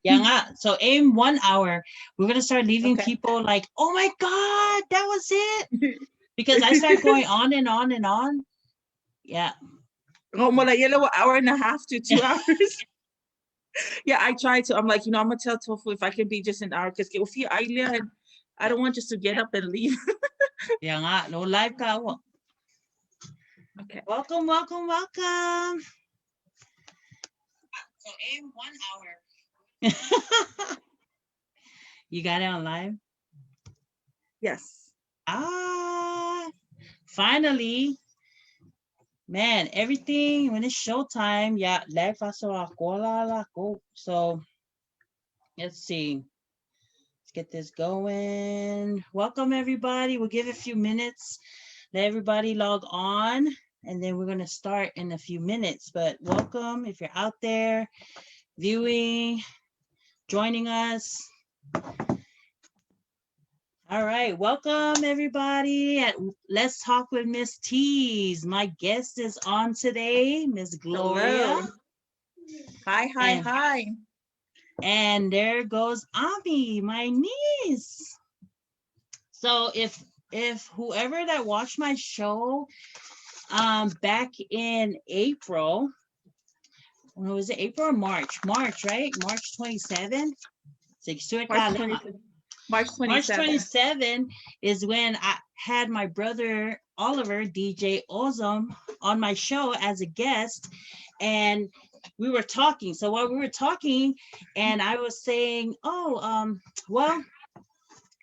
Yeah, nga. So in 1 hour, we're gonna start leaving Okay. people like, oh my God, that was it. Because I start going on and on and on. Yeah. Oh, more like yellow hour and a half to 2 hours. Yeah, I try to. I'm like, I'm gonna tell Tofu if I can be just an hour because and I don't want just to get up and leave. Yeah, nga. No live ka. Okay. Welcome, welcome, welcome. So in 1 hour. You got it on live? Yes. Ah, finally. Man, everything when it's showtime, yeah, live go. So let's see. Let's get this going. Welcome everybody. We'll give it a few minutes. Let everybody log on. And then we're gonna start in a few minutes. But welcome if you're out there viewing, joining us. All right, welcome everybody at Let's Talk with Miss Teez. My guest is on today, Miss Gloria. Hello. Hi, hi, And hi. and there goes Ami, my niece. So if whoever that watched my show back in April, when was it, April or March? March, right? March 27. March 27. March March 27. 27 is when I had my brother Oliver, DJ Ozum, on my show as a guest. And we were talking. So while we were talking, and I was saying, well,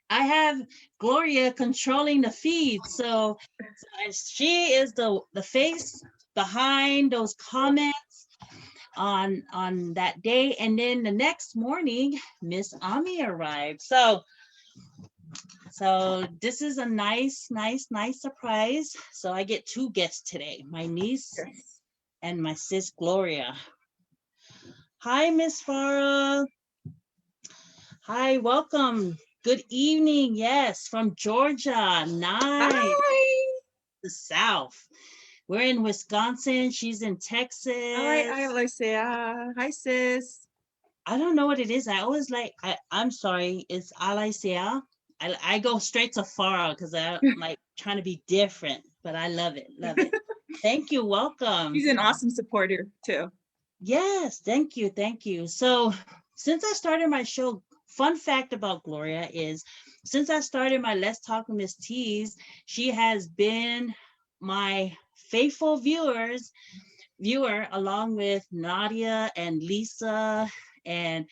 I have Gloria controlling the feed. So she is the face behind those comments on that day. And then the next morning, Miss Ami arrived. So this is a nice surprise. So I get two guests today, my niece Yes. and my sis Gloria. Hi, Miss Farah. Hi, welcome. Good evening. Yes, from Georgia. Nice. Hi. The South. We're in Wisconsin. She's in Hi, Texas. Alicia. Hi, sis. I don't know what it is. I always I'm sorry. It's Alicia. I go straight to Farah because I'm like trying to be different, but I love it. Love it. Thank you. Welcome. She's an awesome supporter too. Yes. Thank you. Thank you. So since I started my show, fun fact about Gloria is since I started my Let's Talk with Miss Teez, she has been my faithful viewer along with Nadia and Lisa and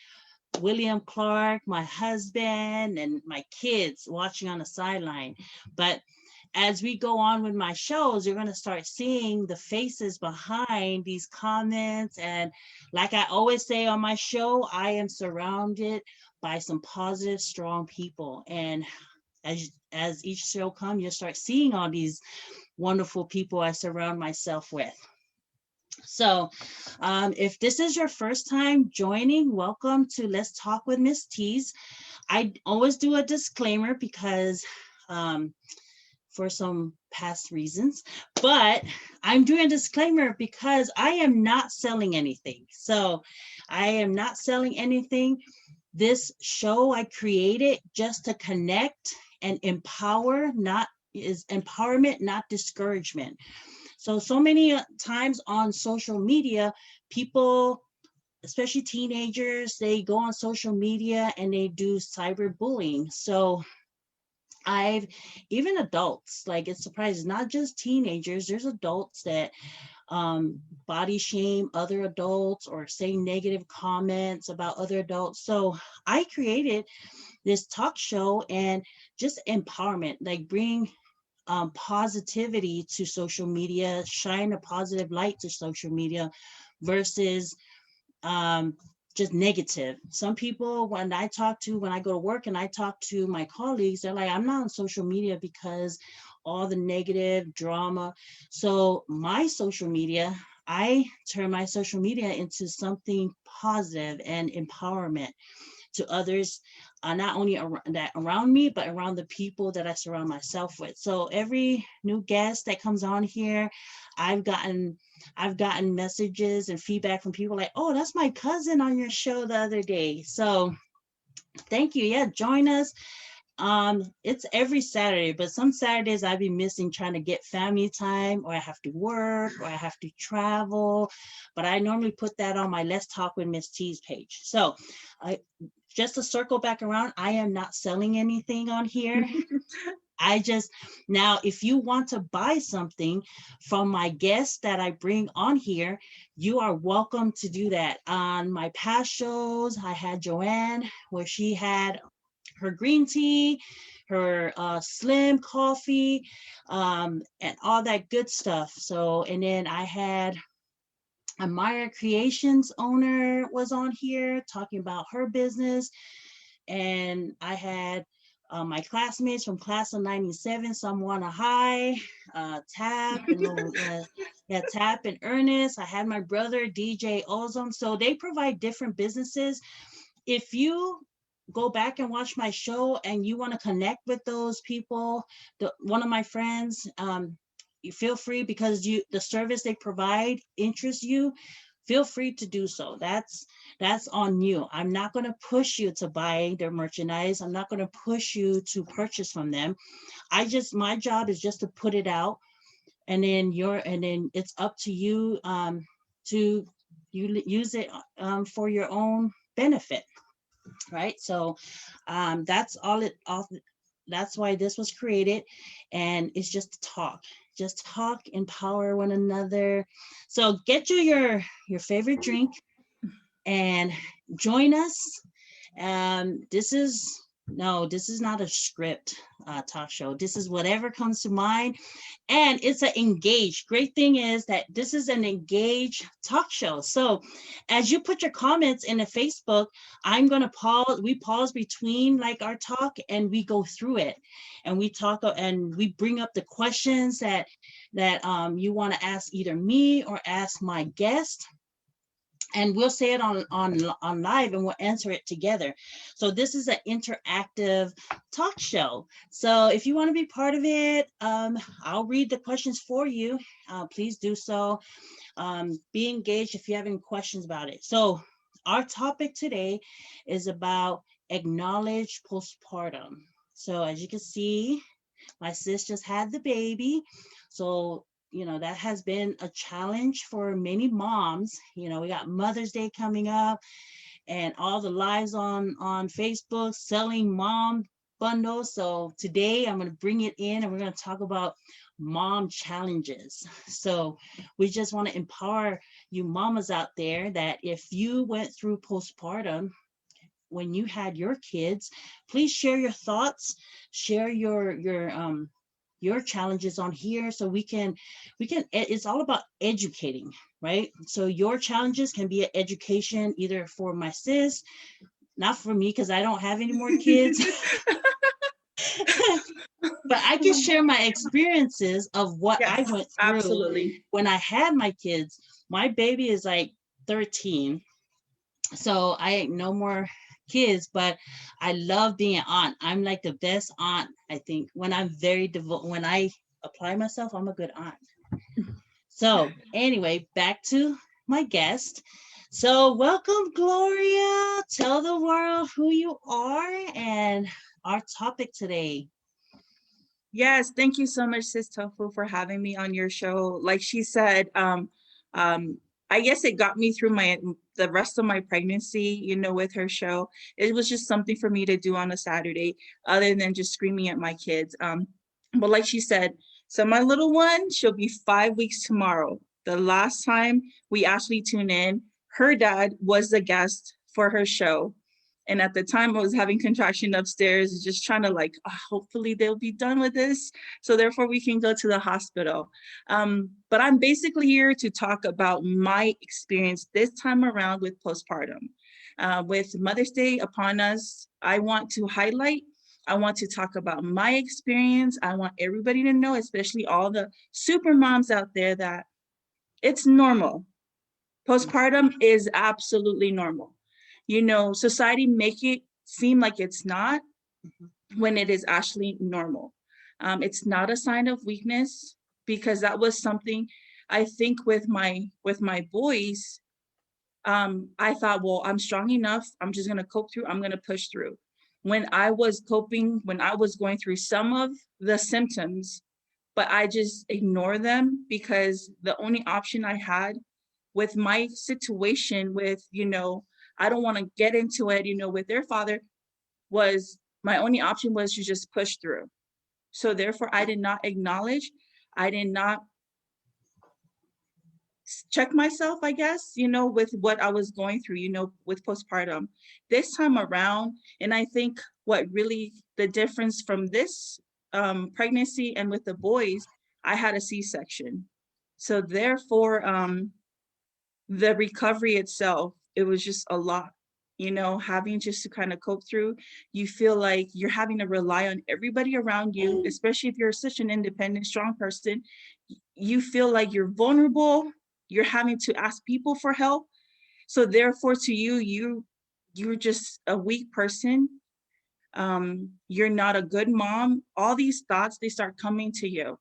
William Clark, my husband, and my kids watching on the sideline. But as we go on with my shows, you're going to start seeing the faces behind these comments. And like I always say on my show, I am surrounded by some positive, strong people. And as each show comes, you'll start seeing all these wonderful people I surround myself with. So if this is your first time joining, welcome to Let's Talk with Miss Teez. I always do a disclaimer because for some past reasons, but I'm doing a disclaimer because I am not selling anything. So I am not selling anything. This show I created just to connect and empower, is empowerment, not discouragement. So many times on social media, people, especially teenagers, they go on social media and they do cyberbullying. So even adults, like it's surprising, not just teenagers, there's adults that body shame other adults or say negative comments about other adults. So I created this talk show and just empowerment, like bring positivity to social media, shine a positive light to social media versus just negative. Some people, when I go to work and I talk to my colleagues, they're like, I'm not on social media because all the negative drama. So my social media, I turn my social media into something positive and empowerment. to others, not only around me, but around the people that I surround myself with. So every new guest that comes on here, I've gotten messages and feedback from people like, oh, that's my cousin on your show the other day. So thank you. Yeah, join us. It's every Saturday, but some Saturdays I've been missing trying to get family time, or I have to work, or I have to travel. But I normally put that on my Let's Talk with Miss Teez page. So just to circle back around, I am not selling anything on here. Now, if you want to buy something from my guests that I bring on here, you are welcome to do that. On my past shows, I had Joanne, where she had her green tea, her slim coffee, and all that good stuff. So, and then I had Amaya Creations owner was on here talking about her business. And I had my classmates from class of 97, some wanna high, Tap and Tap and Ernest. I had my brother DJ Ozone. So they provide different businesses. If you go back and watch my show and you want to connect with those people, one of my friends, you feel free, because the service they provide interests you, feel free to do so. That's on you. I'm not going to push you to buy their merchandise. I'm not going to push you to purchase from them. My job is just to put it out, and then it's up to you to use it for your own benefit. Right. So that's why this was created. And it's just talk, empower one another. So get your favorite drink and join us. This is not a script talk show. This is whatever comes to mind. And it's an engaged. Great thing is that this is an engaged talk show. So as you put your comments in the Facebook, I'm going to pause. We pause between like our talk and we go through it, and we talk and we bring up the questions that you want to ask either me or ask my guest. And we'll say it on live, and we'll answer it together. So this is an interactive talk show. So if you want to be part of it, I'll read the questions for you. Please do so. Be engaged if you have any questions about it. So our topic today is about acknowledge postpartum. So as you can see, my sis just had the baby. So that has been a challenge for many moms. We got Mother's Day coming up, and all the lives on Facebook selling mom bundles. So today I'm going to bring it in, and we're going to talk about mom challenges. So we just want to empower you mamas out there that if you went through postpartum when you had your kids, please share your thoughts, share your challenges on here, so we can it's all about educating, right? So your challenges can be an education either for my sis, not for me because I don't have any more kids. But I can share my experiences of what I went through. Absolutely. When I had my kids. My baby is like 13, so I ain't no more kids, but I love being an aunt. I'm like the best aunt, I think. When I'm when I apply myself, I'm a good aunt. So anyway, back to my guest. So welcome, Gloria. Tell the world who you are and our topic today. Yes, thank you so much, Sis Tofu, for having me on your show. Like she said, I guess it got me through the rest of my pregnancy, with her show. It was just something for me to do on a Saturday, other than just screaming at my kids. But like she said, so my little one, she'll be 5 weeks tomorrow. The last time we actually tuned in, her dad was the guest for her show. And at the time I was having contraction upstairs, just trying to hopefully they'll be done with this, so therefore we can go to the hospital. But I'm basically here to talk about my experience this time around with postpartum. With Mother's Day upon us, I want to talk about my experience. I want everybody to know, especially all the super moms out there, that it's normal. Postpartum is absolutely normal. Society make it seem like it's not, Mhm. when it is actually normal. It's not a sign of weakness, because that was something I think with my boys. I thought, well, I'm strong enough. I'm just gonna cope through. I'm gonna push through. When I was going through some of the symptoms, but I just ignore them, because the only option I had with my situation with, I don't want to get into it, with their father, was my only option was to just push through. So therefore, I did not acknowledge, I did not check myself, I guess, with what I was going through, with postpartum. This time around, and I think what really the difference from this pregnancy and with the boys, I had a C-section. So therefore, the recovery itself, it was just a lot, having just to kind of cope through. You feel like you're having to rely on everybody around you, especially if you're such an independent, strong person. You feel like you're vulnerable. You're having to ask people for help. So therefore, to you're just a weak person. You're not a good mom. All these thoughts, they start coming to you.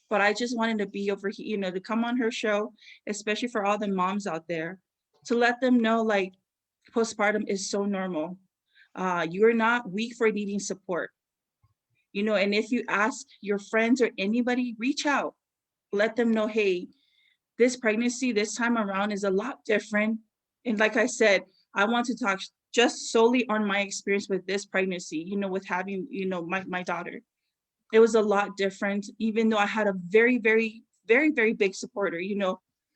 But I just wanted to be over here, to come on her show, especially for all the moms out there, to let them know, like, postpartum is so normal. You're not weak for needing support, and if you ask your friends or anybody, reach out, let them know, hey, this pregnancy this time around is a lot different. And like I said, I want to talk just solely on my experience with this pregnancy, with having, my daughter. It was a lot different, even though I had a very, very, very, very big supporter,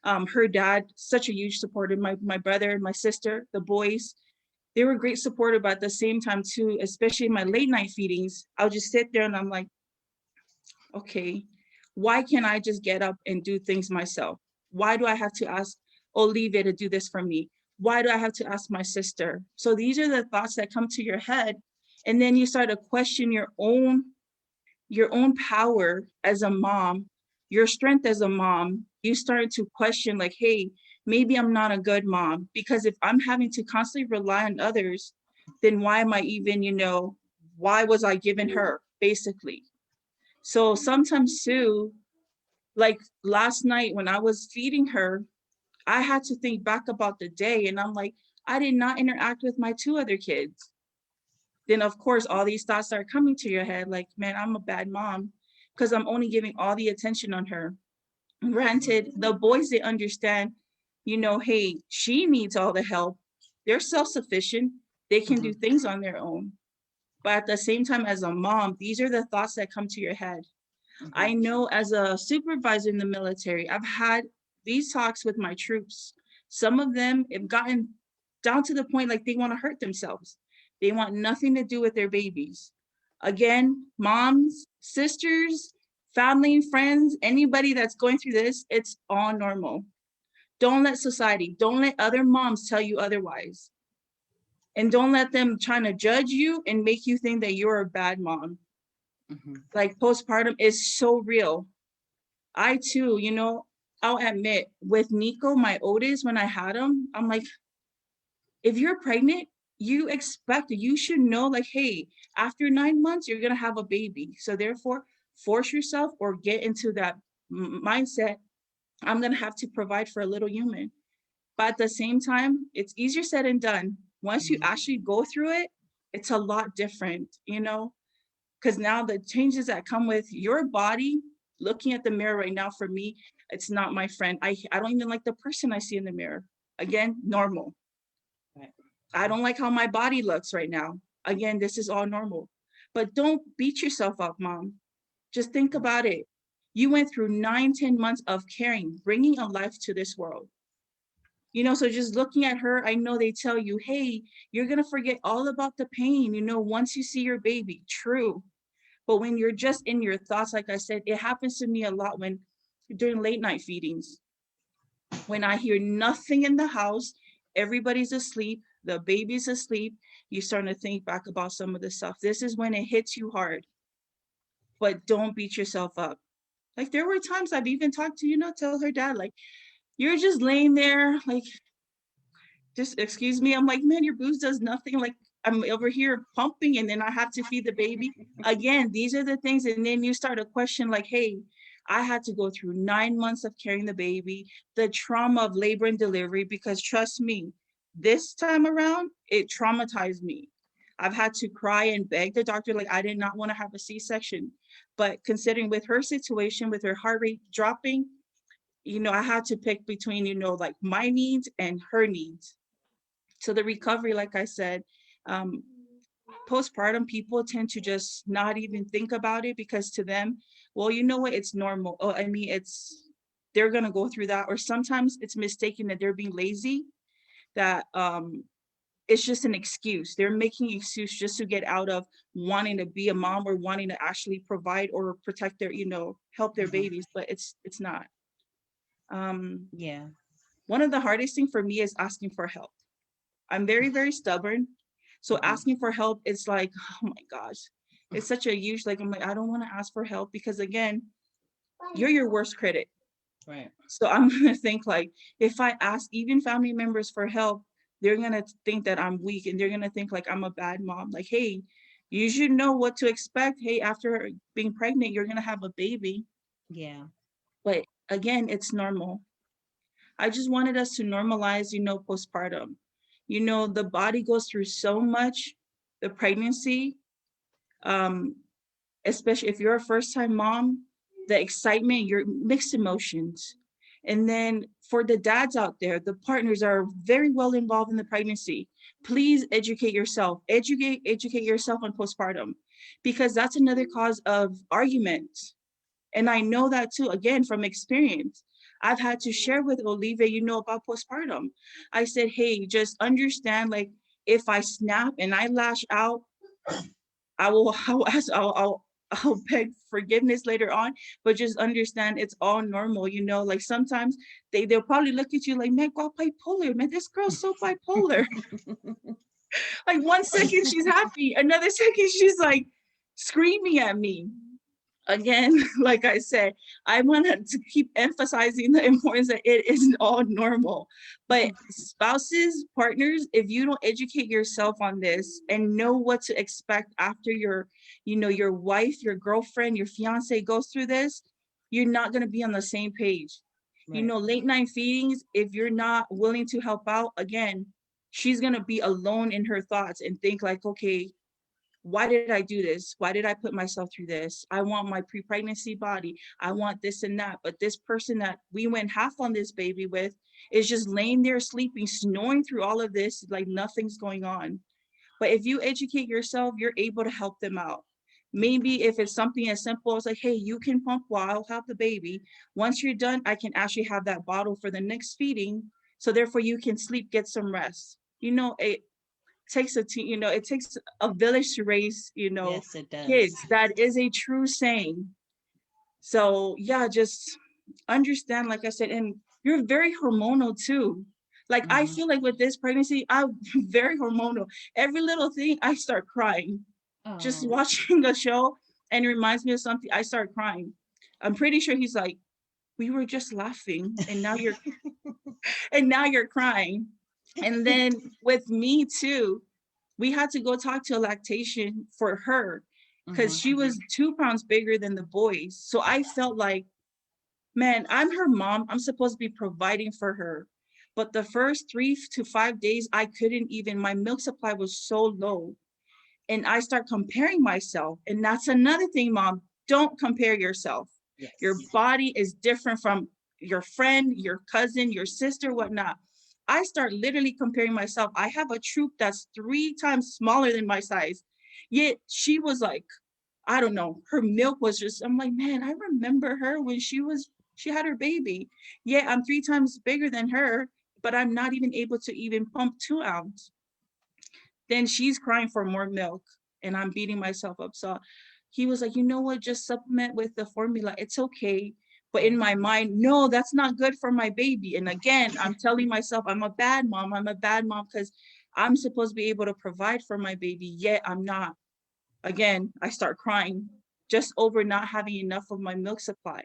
her dad, such a huge supporter, my brother, my sister, the boys, they were great supporter, but at the same time too, especially in my late night feedings, I'll just sit there and I'm like, okay, why can't I just get up and do things myself? Why do I have to ask Olivia to do this for me? Why do I have to ask my sister? So these are the thoughts that come to your head. And then you start to question your own power as a mom, your strength as a mom. You start to question, like, hey, maybe I'm not a good mom, because if I'm having to constantly rely on others, then why am I even, why was I given her, basically? So sometimes too, like last night when I was feeding her, I had to think back about the day, and I'm like, I did not interact with my two other kids. Then of course all these thoughts start coming to your head, like, man, I'm a bad mom because I'm only giving all the attention on her. Granted, the boys, they understand, hey, she needs all the help. They're self-sufficient. They can do Mhm. things on their own. But at the same time, as a mom, these are the thoughts that come to your head. I Mhm. know as a supervisor in the military, I've had these talks with my troops. Some of them have gotten down to the point like they want to hurt themselves. They want nothing to do with their babies. Again, moms, sisters, family, friends, anybody that's going through this, it's all normal. Don't let society, don't let other moms tell you otherwise. And don't let them trying to judge you and make you think that you're a bad mom. Mhm. Like, postpartum is so real. I too, I'll admit, with Nico, my oldest, when I had him, I'm like, if you're pregnant, you should know, like, hey, after 9 months, you're gonna have a baby. So therefore, force yourself or get into that mindset. I'm gonna have to provide for a little human. But at the same time, it's easier said than done. Once you Mhm. actually go through it, it's a lot different, because now the changes that come with your body, looking at the mirror right now, for me, it's not my friend. I don't even like the person I see in the mirror. Again, normal. Right. I don't like how my body looks right now. Again, this is all normal. But don't beat yourself up, mom. Just think about it. You went through 9, 10 months of caring, bringing a life to this world. So just looking at her, I know they tell you, hey, you're going to forget all about the pain, once you see your baby. True. But when you're just in your thoughts, like I said, it happens to me a lot when during late night feedings, when I hear nothing in the house, everybody's asleep, the baby's asleep, you start to think back about some of the stuff. This is when it hits you hard, but don't beat yourself up. Like, there were times I've even talked to, tell her dad, like, you're just laying there, like, just excuse me. I'm like, man, your booze does nothing. Like, I'm over here pumping and then I have to feed the baby. Again, these are the things. And then you start to question like, hey, I had to go through 9 months of carrying the baby, the trauma of labor and delivery, because trust me, this time around, it traumatized me. I've had to cry and beg the doctor, like I did not want to have a C-section. But considering with her situation, with her heart rate dropping, I had to pick between, like my needs and her needs. So the recovery, like I said, um, postpartum, people tend to just not even think about it because to them, well, you know what, it's normal. Oh, I mean, they're going to go through that. Or sometimes it's mistaken that they're being lazy, that it's just an excuse. They're making an excuse just to get out of wanting to be a mom or wanting to actually provide or protect their, help their babies, but it's not. Yeah. One of the hardest thing for me is asking for help. I'm very, very stubborn. So asking for help, it's like, oh my gosh, it's such a huge, like, I'm like, I don't want to ask for help because again, you're your worst critic. Right. So I'm going to think like, if I ask even family members for help, they're going to think that I'm weak and they're going to think like I'm a bad mom. Like, hey, you should know what to expect. Hey, after being pregnant, you're going to have a baby. Yeah. But again, it's normal. I just wanted us to normalize, postpartum. The body goes through so much, the pregnancy, um, especially if you're a first-time mom, the excitement, your mixed emotions. And then for the dads out there, the partners are very well involved in the pregnancy. Please educate yourself. Educate yourself on postpartum, because that's another cause of arguments. And I know that too, again, from experience. I've had to share with Olivia, about postpartum. I said, hey, just understand, like, if I snap and I lash out, I'll beg forgiveness later on, but just understand it's all normal, like sometimes they'll probably look at you like, man, go bipolar, man, this girl's so bipolar. Like 1 second she's happy, another second she's like screaming at me. Again, like I said, I want to keep emphasizing the importance that it is all normal. But spouses, partners, if you don't educate yourself on this and know what to expect after your wife, your girlfriend, your fiance goes through this, you're not going to be on the same page. Right. Late night feedings, if you're not willing to help out, again, she's going to be alone in her thoughts and think like, okay, why did I do this? Why did I put myself through this? I want my pre-pregnancy body. I want this and that. But this person that we went half on this baby with is just laying there sleeping, snoring through all of this, like nothing's going on. But if you educate yourself, you're able to help them out. Maybe if it's something as simple as like, hey, you can pump while I'll have the baby. Once you're done, I can actually have that bottle for the next feeding. So therefore you can sleep, get some rest. It takes a team, it takes a village to raise, Yes, it does. kids. That is a true saying. So yeah, just understand, like I said, and you're very hormonal too. Like I feel like with this pregnancy, I'm very hormonal. Every little thing, I start crying. Just Oh. watching a show and it reminds me of something, I start crying. I'm pretty sure he's like, we were just laughing and now you're crying. And then with me too, we had to go talk to a lactation for her because she was 2 pounds bigger than the boys. So I felt like, man, I'm her mom. I'm supposed to be providing for her. But the first 3 to 5 days, I couldn't even, my milk supply was so low. And I start comparing myself. And that's another thing, mom, don't compare yourself. Yes. Your body is different from your friend, your cousin, your sister, whatnot. I start literally comparing myself. I have a troop that's 3 times smaller than my size. Yet she was like, I don't know, her milk was just, I'm like, man, I remember her when she had her baby. Yeah, I'm 3 times bigger than her, but I'm not even able to even pump 2 ounces. Then she's crying for more milk and I'm beating myself up. So he was like, you know what, just supplement with the formula. It's okay. But in my mind, no, that's not good for my baby. And again, I'm telling myself I'm a bad mom. I'm a bad mom because I'm supposed to be able to provide for my baby, yet I'm not. Again, I start crying just over not having enough of my milk supply.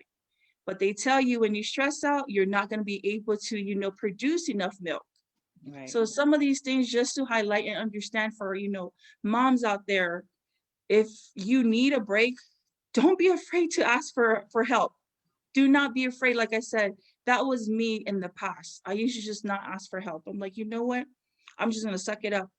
But they tell you when you stress out, you're not going to be able to, produce enough milk. Right. So some of these things just to highlight and understand for, moms out there, if you need a break, don't be afraid to ask for help. Do not be afraid. Like I said, that was me in the past. I used to just not ask for help. I'm like, you know what? I'm just gonna suck it up.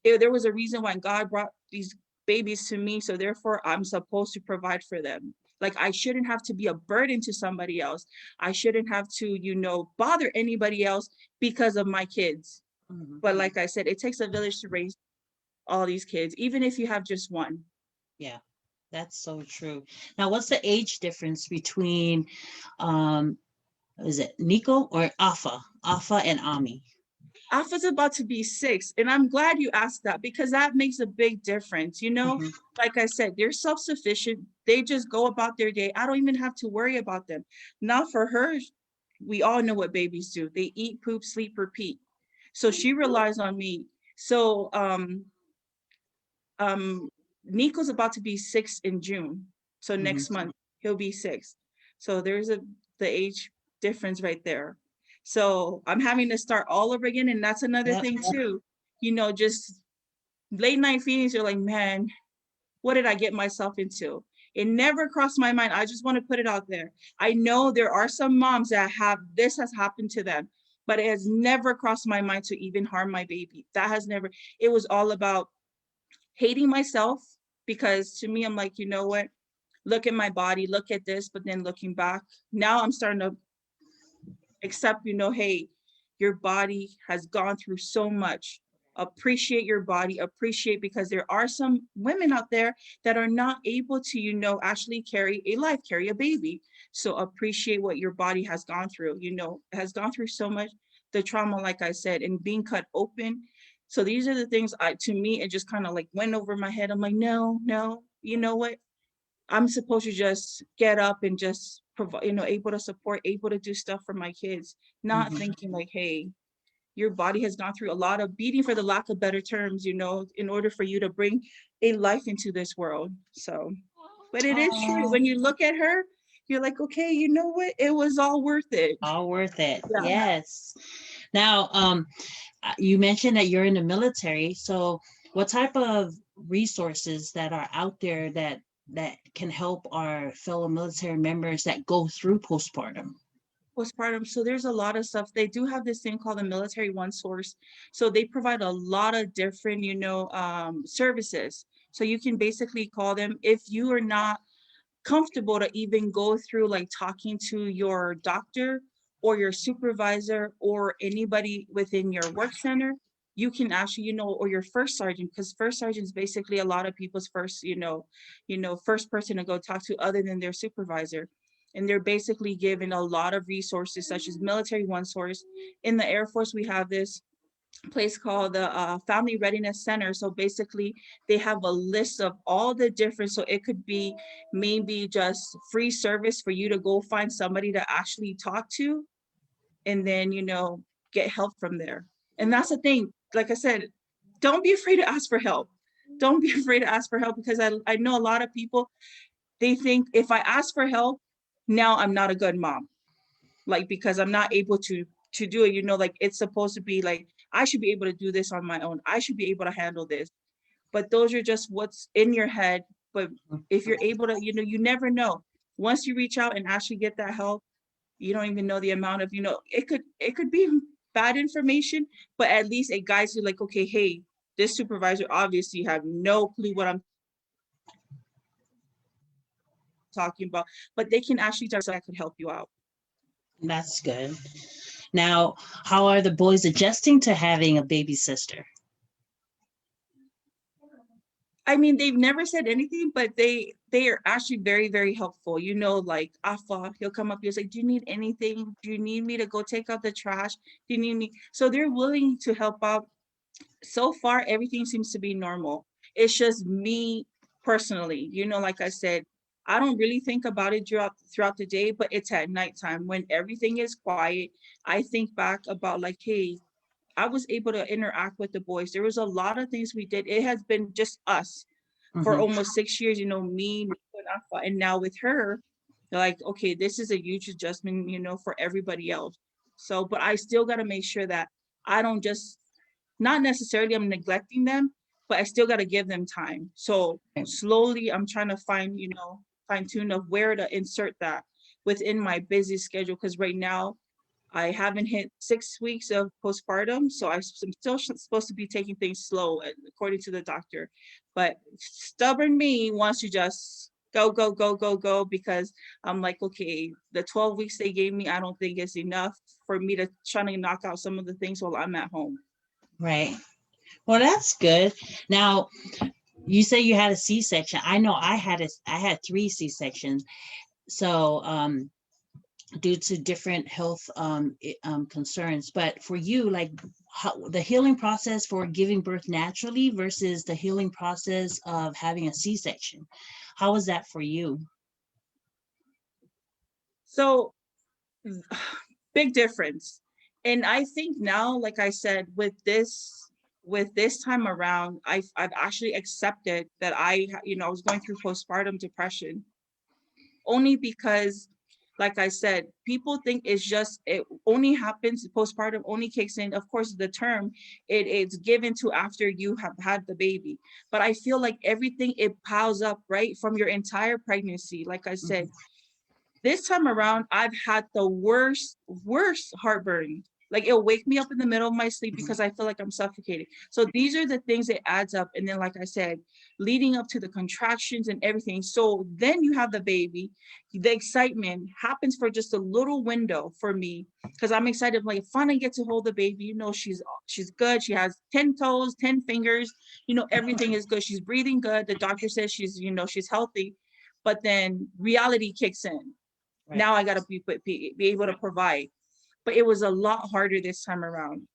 There was a reason why God brought these babies to me, so therefore I'm supposed to provide for them. Like I shouldn't have to be a burden to somebody else. I shouldn't have to, bother anybody else because of my kids. Mhm. But like I said, it takes a village to raise all these kids, even if you have just one. Yeah, that's so true. Now, what's the age difference between, um, is it Nico or Afa and Ami? Alpha's about to be 6, and I'm glad you asked that because that makes a big difference. Mhm. Like I said, they're self-sufficient. They just go about their day. I don't even have to worry about them. Now for her, we all know what babies do. They eat, poop, sleep, repeat. So she relies on me. So um Nico's about to be 6 in June. So Mhm. next month he'll be 6. So there's the age difference right there. So I'm having to start all over again. And that's another Yep. thing too. Just late night feelings, you're like, man, what did I get myself into? It never crossed my mind. I just want to put it out there. I know there are some moms that has happened to them, but it has never crossed my mind to even harm my baby. That has never, it was all about hating myself, because to me, I'm like, you know what? Look at my body, look at this, but then looking back, now I'm starting to accept, hey, your body has gone through so much. Appreciate your body, appreciate, because there are some women out there that are not able to, actually carry a life, carry a baby. So appreciate what your body has gone through, has gone through so much, the trauma, like I said, and being cut open. So these are the things to me, it just kind of like went over my head. I'm like, no, you know what? I'm supposed to just get up and just provide, able to support, able to do stuff for my kids, not Mhm. thinking like, hey, your body has gone through a lot of beating, for the lack of better terms, in order for you to bring a life into this world. So, but it is true. Oh, When you look at her, you're like, okay, you know what? It was all worth it. all worth it. Yeah. Yes. Now, you mentioned that you're in the military. So, what type of resources that are out there that can help our fellow military members that go through postpartum? Postpartum. So there's a lot of stuff. They do have this thing called the Military One Source. So they provide a lot of different, services. So you can basically call them if you are not comfortable to even go through like talking to your doctor or your supervisor or anybody within your work center. You can actually, or your first sergeant, because first sergeant is basically a lot of people's first, first person to go talk to other than their supervisor. And they're basically given a lot of resources such as Military One Source. In the Air Force, we have this place called the Family Readiness Center. So basically, they have a list of all the different, so it could be maybe just free service for you to go find somebody to actually talk to, and then, get help from there. And that's the thing, like I said, don't be afraid to ask for help. Don't be afraid to ask for help, because I know a lot of people, they think if I ask for help, now I'm not a good mom, like because I'm not able to do it, like it's supposed to be like I should be able to do this on my own. I should be able to handle this. But those are just what's in your head. But if you're able to, you never know. Once you reach out and actually get that help, you don't even know the amount of, it could be bad information, but at least it guides you like, okay, hey, this supervisor obviously have no clue what I'm talking about, but they can actually direct, so I could help you out. That's good. Now, how are the boys adjusting to having a baby sister? I mean, they've never said anything, but they are actually very, very helpful. Like Afa, he'll come up, he'll say, do you need anything? Do you need me to go take out the trash? Do you need me? So they're willing to help out. So far, everything seems to be normal. It's just me personally, like I said, I don't really think about it throughout the day, but it's at nighttime when everything is quiet. I think back about like, hey, I was able to interact with the boys. There was a lot of things we did. It has been just us for Mhm. almost 6 years, me, Nico, and Afa. And now with her, they're like, okay, this is a huge adjustment, for everybody else. So, but I still got to make sure that I don't just, not necessarily I'm neglecting them, but I still got to give them time. So slowly I'm trying to find, fine tune of where to insert that within my busy schedule. Because right now I haven't hit 6 weeks of postpartum. So I'm still supposed to be taking things slow according to the doctor. But stubborn me wants to just go, go, go, go, go, because I'm like, okay, the 12 weeks they gave me, I don't think is enough for me to try to knock out some of the things while I'm at home. Right. Well, that's good. Now, you say you had a C-section. I know I had 3 C-sections. So, due to different health concerns. But for you, like the healing process for giving birth naturally versus the healing process of having a C-section, how was that for you? So big difference. And I think now, like I said, with this time around, I've actually accepted that I was going through postpartum depression, only because, like I said, people think it only happens, postpartum only kicks in. Of course, the term it's given to after you have had the baby. But I feel like everything, it piles up right from your entire pregnancy. Like I said, this time around, I've had the worst heartburn. Like it'll wake me up in the middle of my sleep because I feel like I'm suffocating. So these are the things that adds up. And then, like I said, leading up to the contractions and everything. So then you have the baby. The excitement happens for just a little window for me because I'm excited. Like finally get to hold the baby. She's good. She has 10 toes, 10 fingers. Everything is good. She's breathing good. The doctor says she's healthy. But then reality kicks in. Right. Now I got to be able to provide. But it was a lot harder this time around.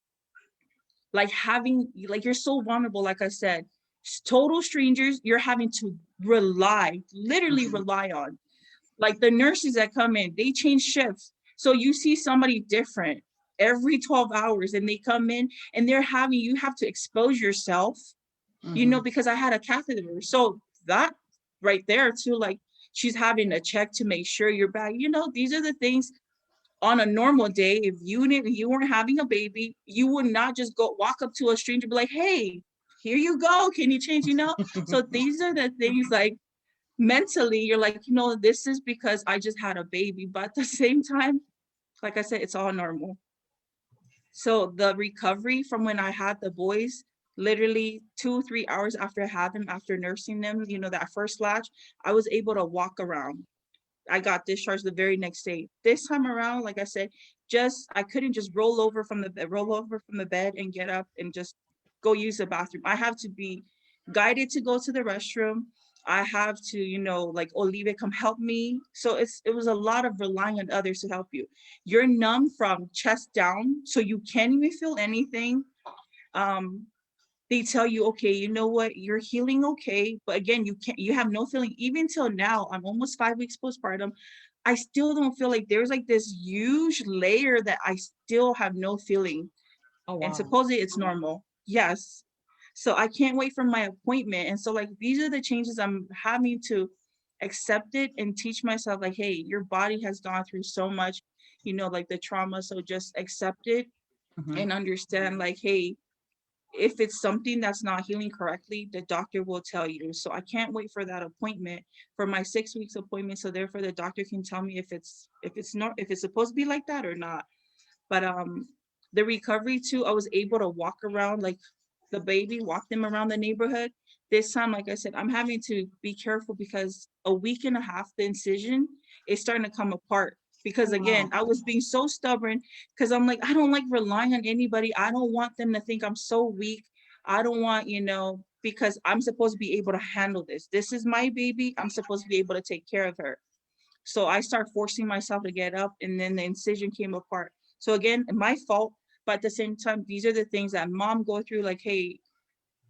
Like you're so vulnerable, like I said, total strangers, you're having to literally rely on. Like the nurses that come in, they change shifts. So you see somebody different every 12 hours and they come in and you have to expose yourself, because I had a catheter. So that right there too, like she's having a check to make sure you're back. These are the things on a normal day. If you weren't having a baby, you would not just walk up to a stranger and be like, hey, here you go. Can you change? So these are the things, like mentally, you're like, this is because I just had a baby. But at the same time, like I said, it's all normal. So the recovery from when I had the boys, literally 2-3 hours after nursing them, that first latch, I was able to walk around. I got discharged the very next day. This time around, like I said, I couldn't just roll over from the bed and get up and just go use the bathroom. I have to be guided to go to the restroom. I have to, like, Olivia, come help me. So it was a lot of relying on others to help you. You're numb from chest down, so you can't even feel anything. They tell you, okay, you know what, you're healing, okay, but again, you have no feeling. Even till now, I'm almost 5 weeks postpartum, I still don't feel like there's like this huge layer that I still have no feeling. Oh, wow. And supposedly it's normal. Yes. So I can't wait for my appointment. And so, like, these are the changes I'm having to accept it and teach myself, like, hey, your body has gone through so much, like the trauma. So just accept it and understand, like, hey, if it's something that's not healing correctly, the doctor will tell you. So I can't wait for that appointment, for my 6 weeks appointment. So therefore the doctor can tell me if it's supposed to be like that or not. But the recovery too, I was able to walk around, like the baby, walk them around the neighborhood. This time, like I said, I'm having to be careful because a week and a half, the incision is starting to come apart. Because again, I was being so stubborn because I'm like, I don't like relying on anybody. I don't want them to think I'm so weak. I don't want, because I'm supposed to be able to handle this. This is my baby. I'm supposed to be able to take care of her. So I start forcing myself to get up, and then the incision came apart. So again, my fault. But at the same time, these are the things that mom go through, like, hey,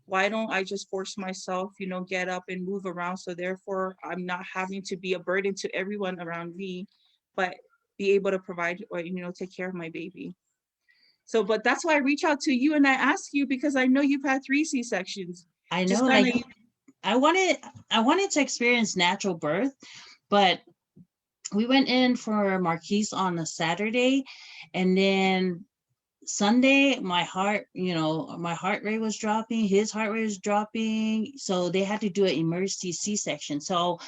why don't I just force myself, get up and move around? So therefore I'm not having to be a burden to everyone around me, but be able to provide or, take care of my baby. So, but that's why I reach out to you and I ask you, because I know you've had 3 C-sections. I know, like, I wanted to experience natural birth, but we went in for Marquise on a Saturday, and then Sunday, my heart, my heart rate was dropping, his heart rate was dropping. So they had to do an emergency C-section. So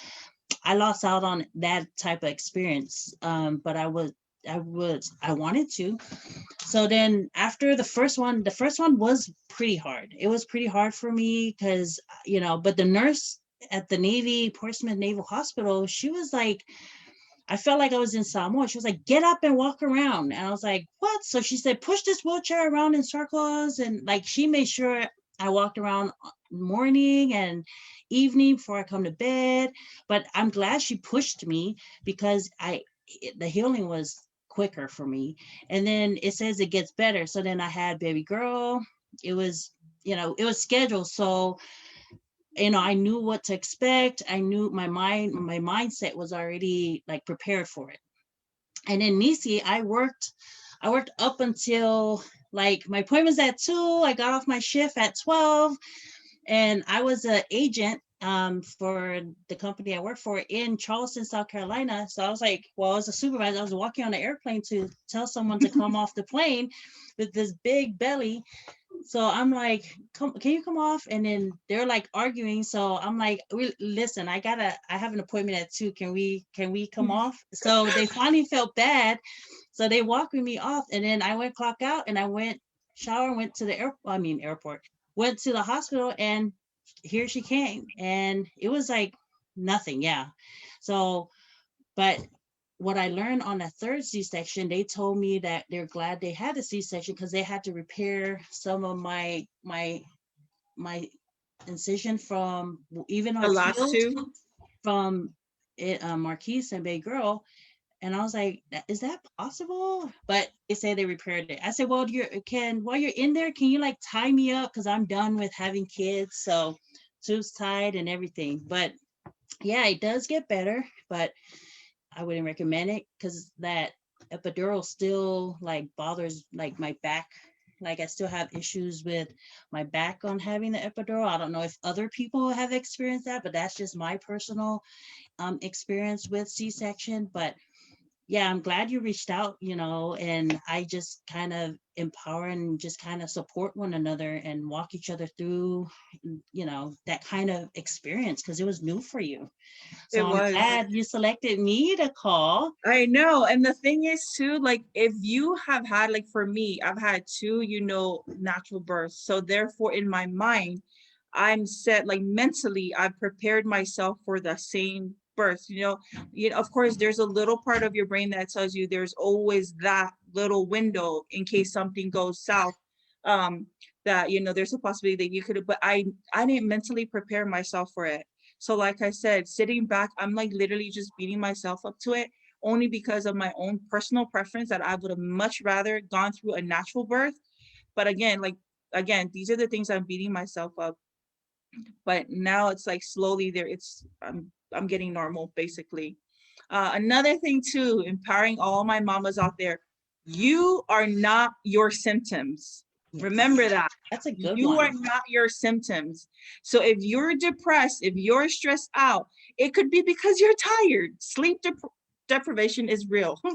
I lost out on that type of experience. But I wanted to. So then after the first one was pretty hard. It was pretty hard for me because, but the nurse at the Navy, Portsmouth Naval Hospital, she was like, I felt like I was in Samoa. She was like, get up and walk around. And I was like, what? So she said, push this wheelchair around in circles. And like, she made sure I walked around morning and evening before I come to bed. But I'm glad she pushed me because the healing was quicker for me. And then it says it gets better. So then I had baby girl. It was, it was scheduled. So I knew what to expect. I knew my mindset was already like prepared for it. And in Nisi, I worked up until like my appointment was at 2. I got off my shift at 12, and I was an agent for the company I work for in Charleston, South Carolina. So I was like, well, I was a supervisor. I was walking on the airplane to tell someone to come off the plane with this big belly. So I'm like, can you come off? And then they're like arguing. So I'm like, listen, I have an appointment at 2. Can we come off? So they finally felt bad. So they walked me off, and then I went clock out, and I went shower, went to the airport, went to the hospital, and here she came. And it was like nothing. Yeah. So, but what I learned on the third C-section, they told me that they're glad they had a C-section because they had to repair some of my incision from even The on last field two. from it, Marquise and Bay Girl. And I was like, is that possible? But they say they repaired it. I said, well, while you're in there, can you like tie me up? Cause I'm done with having kids. So tubes tied and everything. But yeah, it does get better, but I wouldn't recommend it because that epidural still like bothers like my back. Like I still have issues with my back on having the epidural. I don't know if other people have experienced that, but that's just my personal experience with C-section. But yeah, I'm glad you reached out, and I just kind of empower and just kind of support one another and walk each other through, that kind of experience because it was new for you. It So I'm was. glad you selected me to call. I know. And the thing is too, like if you have had, like for me, I've had 2, natural births. So therefore in my mind, I'm set, like mentally, I've prepared myself for the same birth. Of course, there's a little part of your brain that tells you there's always that little window in case something goes south. Um, that there's a possibility that you could have, but I didn't mentally prepare myself for it. So like I said, sitting back, I'm like literally just beating myself up to it only because of my own personal preference that I would have much rather gone through a natural birth. But again, these are the things I'm beating myself up. But now it's like slowly there, I'm getting normal basically. Another thing too, empowering all my mamas out there, you are not your symptoms. Yes, Remember that. that's a good You are one. not your symptoms. So if you're depressed, if you're stressed out, it could be because you're tired. Deprivation is real. Yeah.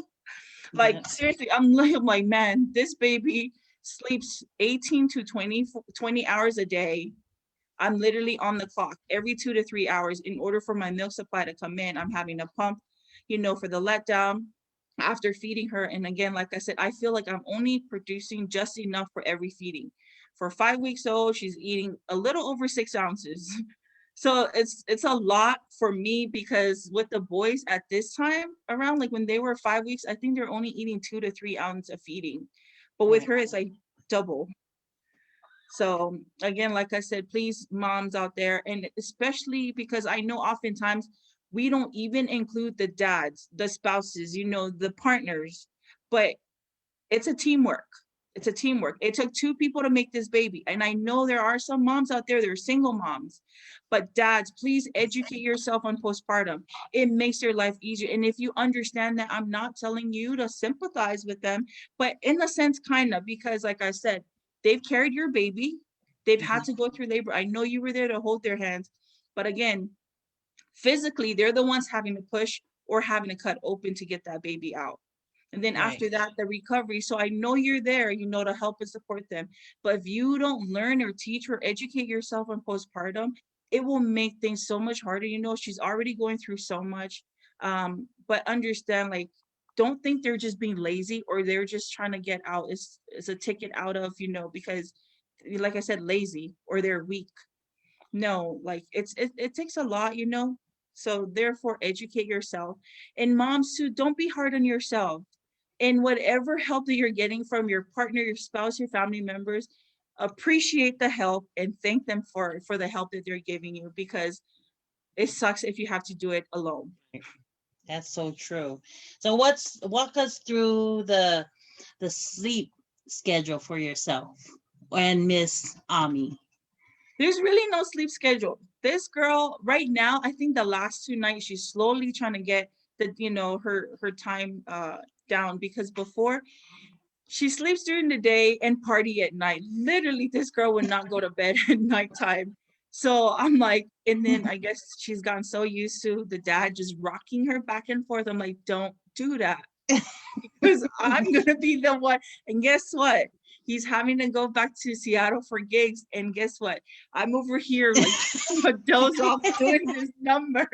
Like seriously, I'm like, man, this baby sleeps 18 to 20 hours a day. I'm literally on the clock every 2 to 3 hours in order for my milk supply to come in. I'm having a pump, for the letdown after feeding her. And again, like I said, I feel like I'm only producing just enough for every feeding. For 5 weeks old, she's eating a little over 6 ounces. So it's a lot for me because with the boys at this time around, like when they were 5 weeks, I think they're only eating 2 to 3 ounces of feeding. But with Right. her, it's like double. So again, like I said, please, moms out there, and especially because I know oftentimes we don't even include the dads, the spouses, the partners, but it's a teamwork. It's a teamwork. It took 2 people to make this baby. And I know there are some moms out there, they're single moms, but dads, please educate yourself on postpartum. It makes your life easier. And if you understand that, I'm not telling you to sympathize with them, but in a sense, kind of, because like I said, they've carried your baby. They've had to go through labor. I know you were there to hold their hands, but again, physically, they're the ones having to push or having to cut open to get that baby out. And then Right. after that, the recovery. So I know you're there, to help and support them. But if you don't learn or teach or educate yourself on postpartum, it will make things so much harder. She's already going through so much. But understand, like, don't think they're just being lazy or they're just trying to get out. It's a ticket out of, because like I said, lazy or they're weak. No, like it takes a lot. So therefore educate yourself. And moms too, don't be hard on yourself. And whatever help that you're getting from your partner, your spouse, your family members, appreciate the help and thank them for the help that they're giving you, because it sucks if you have to do it alone. That's so true. So walk us through the sleep schedule for yourself and Miss Ami. There's really no sleep schedule. This girl right now, I think the last 2 nights, she's slowly trying to get her time down, because before she sleeps during the day and party at night. Literally, this girl would not go to bed at nighttime. So I'm like, and then I guess she's gotten so used to the dad just rocking her back and forth. I'm like, don't do that, because I'm gonna be the one. And guess what? He's having to go back to Seattle for gigs. And guess what? I'm over here like doze off doing this number.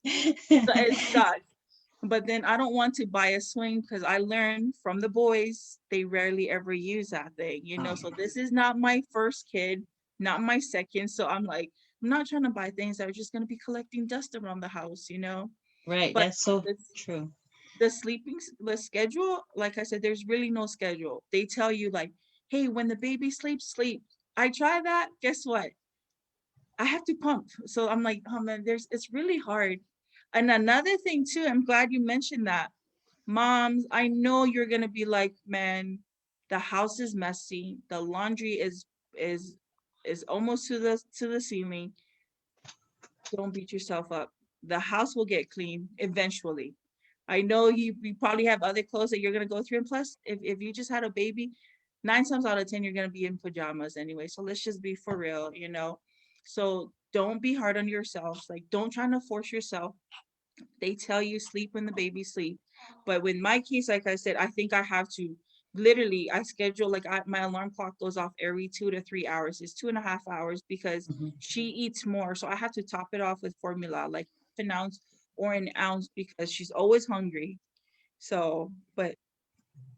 So it sucks. But then I don't want to buy a swing, because I learned from the boys, they rarely ever use that thing, So this is not my first kid, not my second. So I'm like, I'm not trying to buy things that are just going to be collecting dust around the house, Right. But That's so true. the schedule, like I said, there's really no schedule. They tell you like, hey, when the baby sleeps, sleep. I try that. Guess what? I have to pump. So I'm like, oh man, it's really hard. And another thing too, I'm glad you mentioned that. Moms, I know you're gonna be like, man, the house is messy. The laundry is almost to the ceiling. Don't beat yourself up. The house will get clean eventually. I know you probably have other clothes that you're gonna go through. And plus, if you just had a baby, 9 times out of 10, you're gonna be in pajamas anyway. So let's just be for real. So don't be hard on yourself. Like, don't try to force yourself. They tell you sleep when the baby sleep. But with my case, like I said, I think I have to literally, I schedule my alarm clock goes off every 2 to 3 hours. It's 2.5 hours, because she eats more. So I have to top it off with formula, like an ounce or an ounce, because she's always hungry. So, but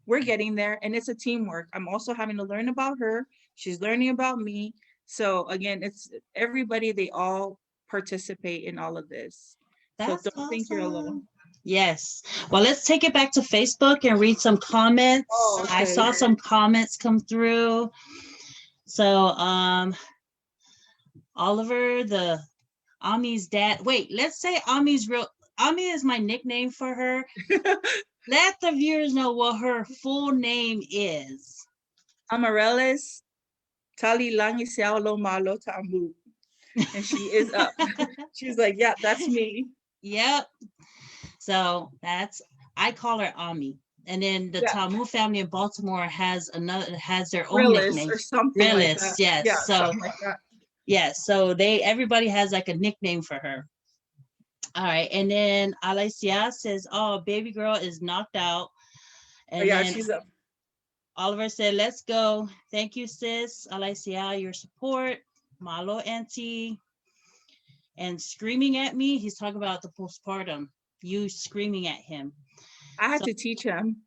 we're getting there, and it's a teamwork. I'm also having to learn about her. She's learning about me. So again, it's everybody, they all participate in all of this. So That's don't think you're alone. awesome. Yes. Well, let's take it back to Facebook and read some comments. Oh, okay. I saw some comments come through. So, Oliver, the Ami's dad. Wait, let's say Ami's real. Ami is my nickname for her. Let the viewers know what her full name is. Amarellis Tali Langi Siao Malo Tambu. And she is up. She's like, yeah, that's me. Yep. So I call her Ami. And then the Tamu family in Baltimore has their own nickname. Or something like that. Yes. Yeah, so yes, so everybody has like a nickname for her. All right. And then Alicia says, oh, baby girl is knocked out. And then she's up. Oliver said, let's go. Thank you, sis. Alicia, your support. Malo auntie. And screaming at me, he's talking about the postpartum. You screaming at him. I had to teach him.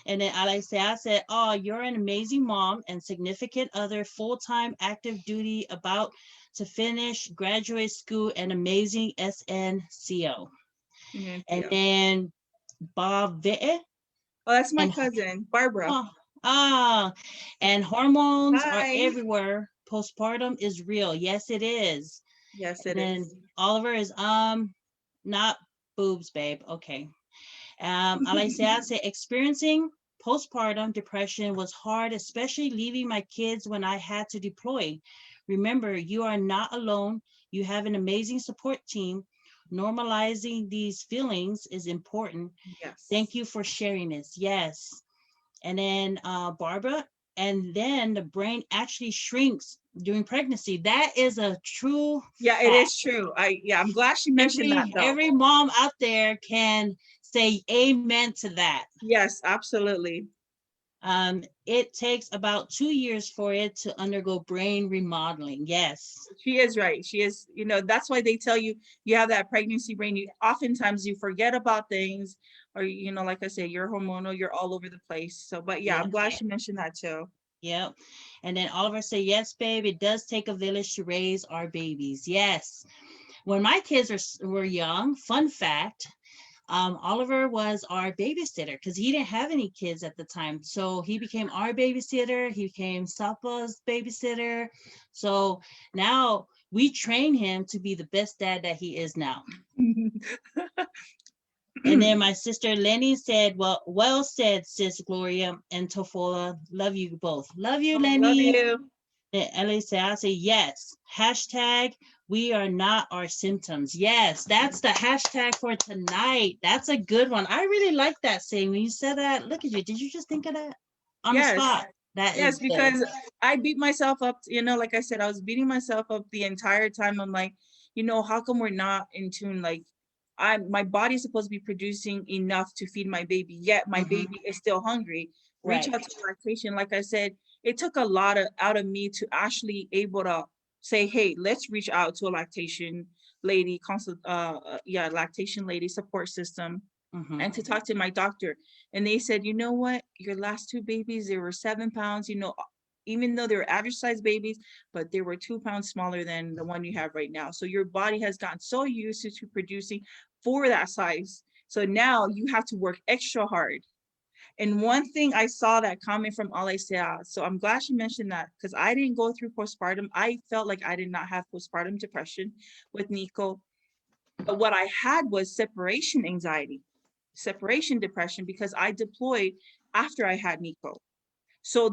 And then Alicia said, oh, you're an amazing mom and significant other, full-time active duty, about to finish graduate school, and amazing SNCO. And then Bob Vitte. Oh, that's my cousin, Barbara. And hormones are everywhere. Postpartum is real. Yes, it is. Yes, it is. And Oliver is not boobs, babe. Okay. Alicia said, experiencing postpartum depression was hard, especially leaving my kids when I had to deploy. Remember, you are not alone. You have an amazing support team. Normalizing these feelings is important. Yes. Thank you for sharing this. Yes. And then Barbara, and then the brain actually shrinks during pregnancy. That is a true fact. It is true. I'm glad she mentioned that though. Every mom out there can say amen to that. Yes, absolutely. It takes about 2 years for it to undergo brain remodeling. Yes. She is right. She is, that's why they tell you you have that pregnancy brain. Oftentimes you forget about things, or, like I say, you're hormonal, you're all over the place. So, but yeah, Yeah. I'm glad she mentioned that too. Yep. And then Oliver said, yes, babe, it does take a village to raise our babies. Yes. When my kids were young, fun fact, Oliver was our babysitter because he didn't have any kids at the time. So he became our babysitter. He became Sapa's babysitter. So now we train him to be the best dad that he is now. And then my sister Lenny said, well said, sis Gloria and Tofola. Love you both. Love you, Lenny. Love you. And Ellie said, I say, yes. Hashtag, we are not our symptoms. Yes, that's the hashtag for tonight. That's a good one. I really like that saying. When you said that, look at you. Did you just think of that on the spot? That Yes, is because good. I beat myself up, like I said, I was beating myself up the entire time. I'm like, how come we're not in tune? Like, my body's supposed to be producing enough to feed my baby, yet my baby is still hungry. Reach Right. out to lactation. Like I said, it took a lot out of me to actually able to say, hey, let's reach out to a lactation lady, lactation lady support system, and to talk to my doctor. And they said, you know what, your last two babies, they were 7 pounds, even though they were average size babies, but they were 2 pounds smaller than the one you have right now. So your body has gotten so used to producing for that size. So now you have to work extra hard. And one thing I saw that comment from Alessia, so I'm glad she mentioned that, because I didn't go through postpartum. I felt like I did not have postpartum depression with Nico. But what I had was separation anxiety, separation depression, because I deployed after I had Nico. So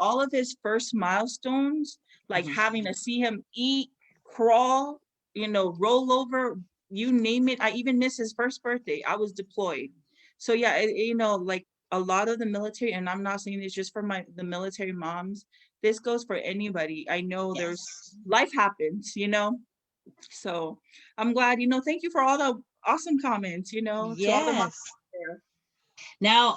all of his first milestones, like having to see him eat, crawl, roll over, you name it. I even missed his first birthday. I was deployed. So yeah, like a lot of the military, and I'm not saying it's just for the military moms. This goes for anybody. I know there's life happens, So I'm glad, thank you for all the awesome comments, to all the moms there. Now,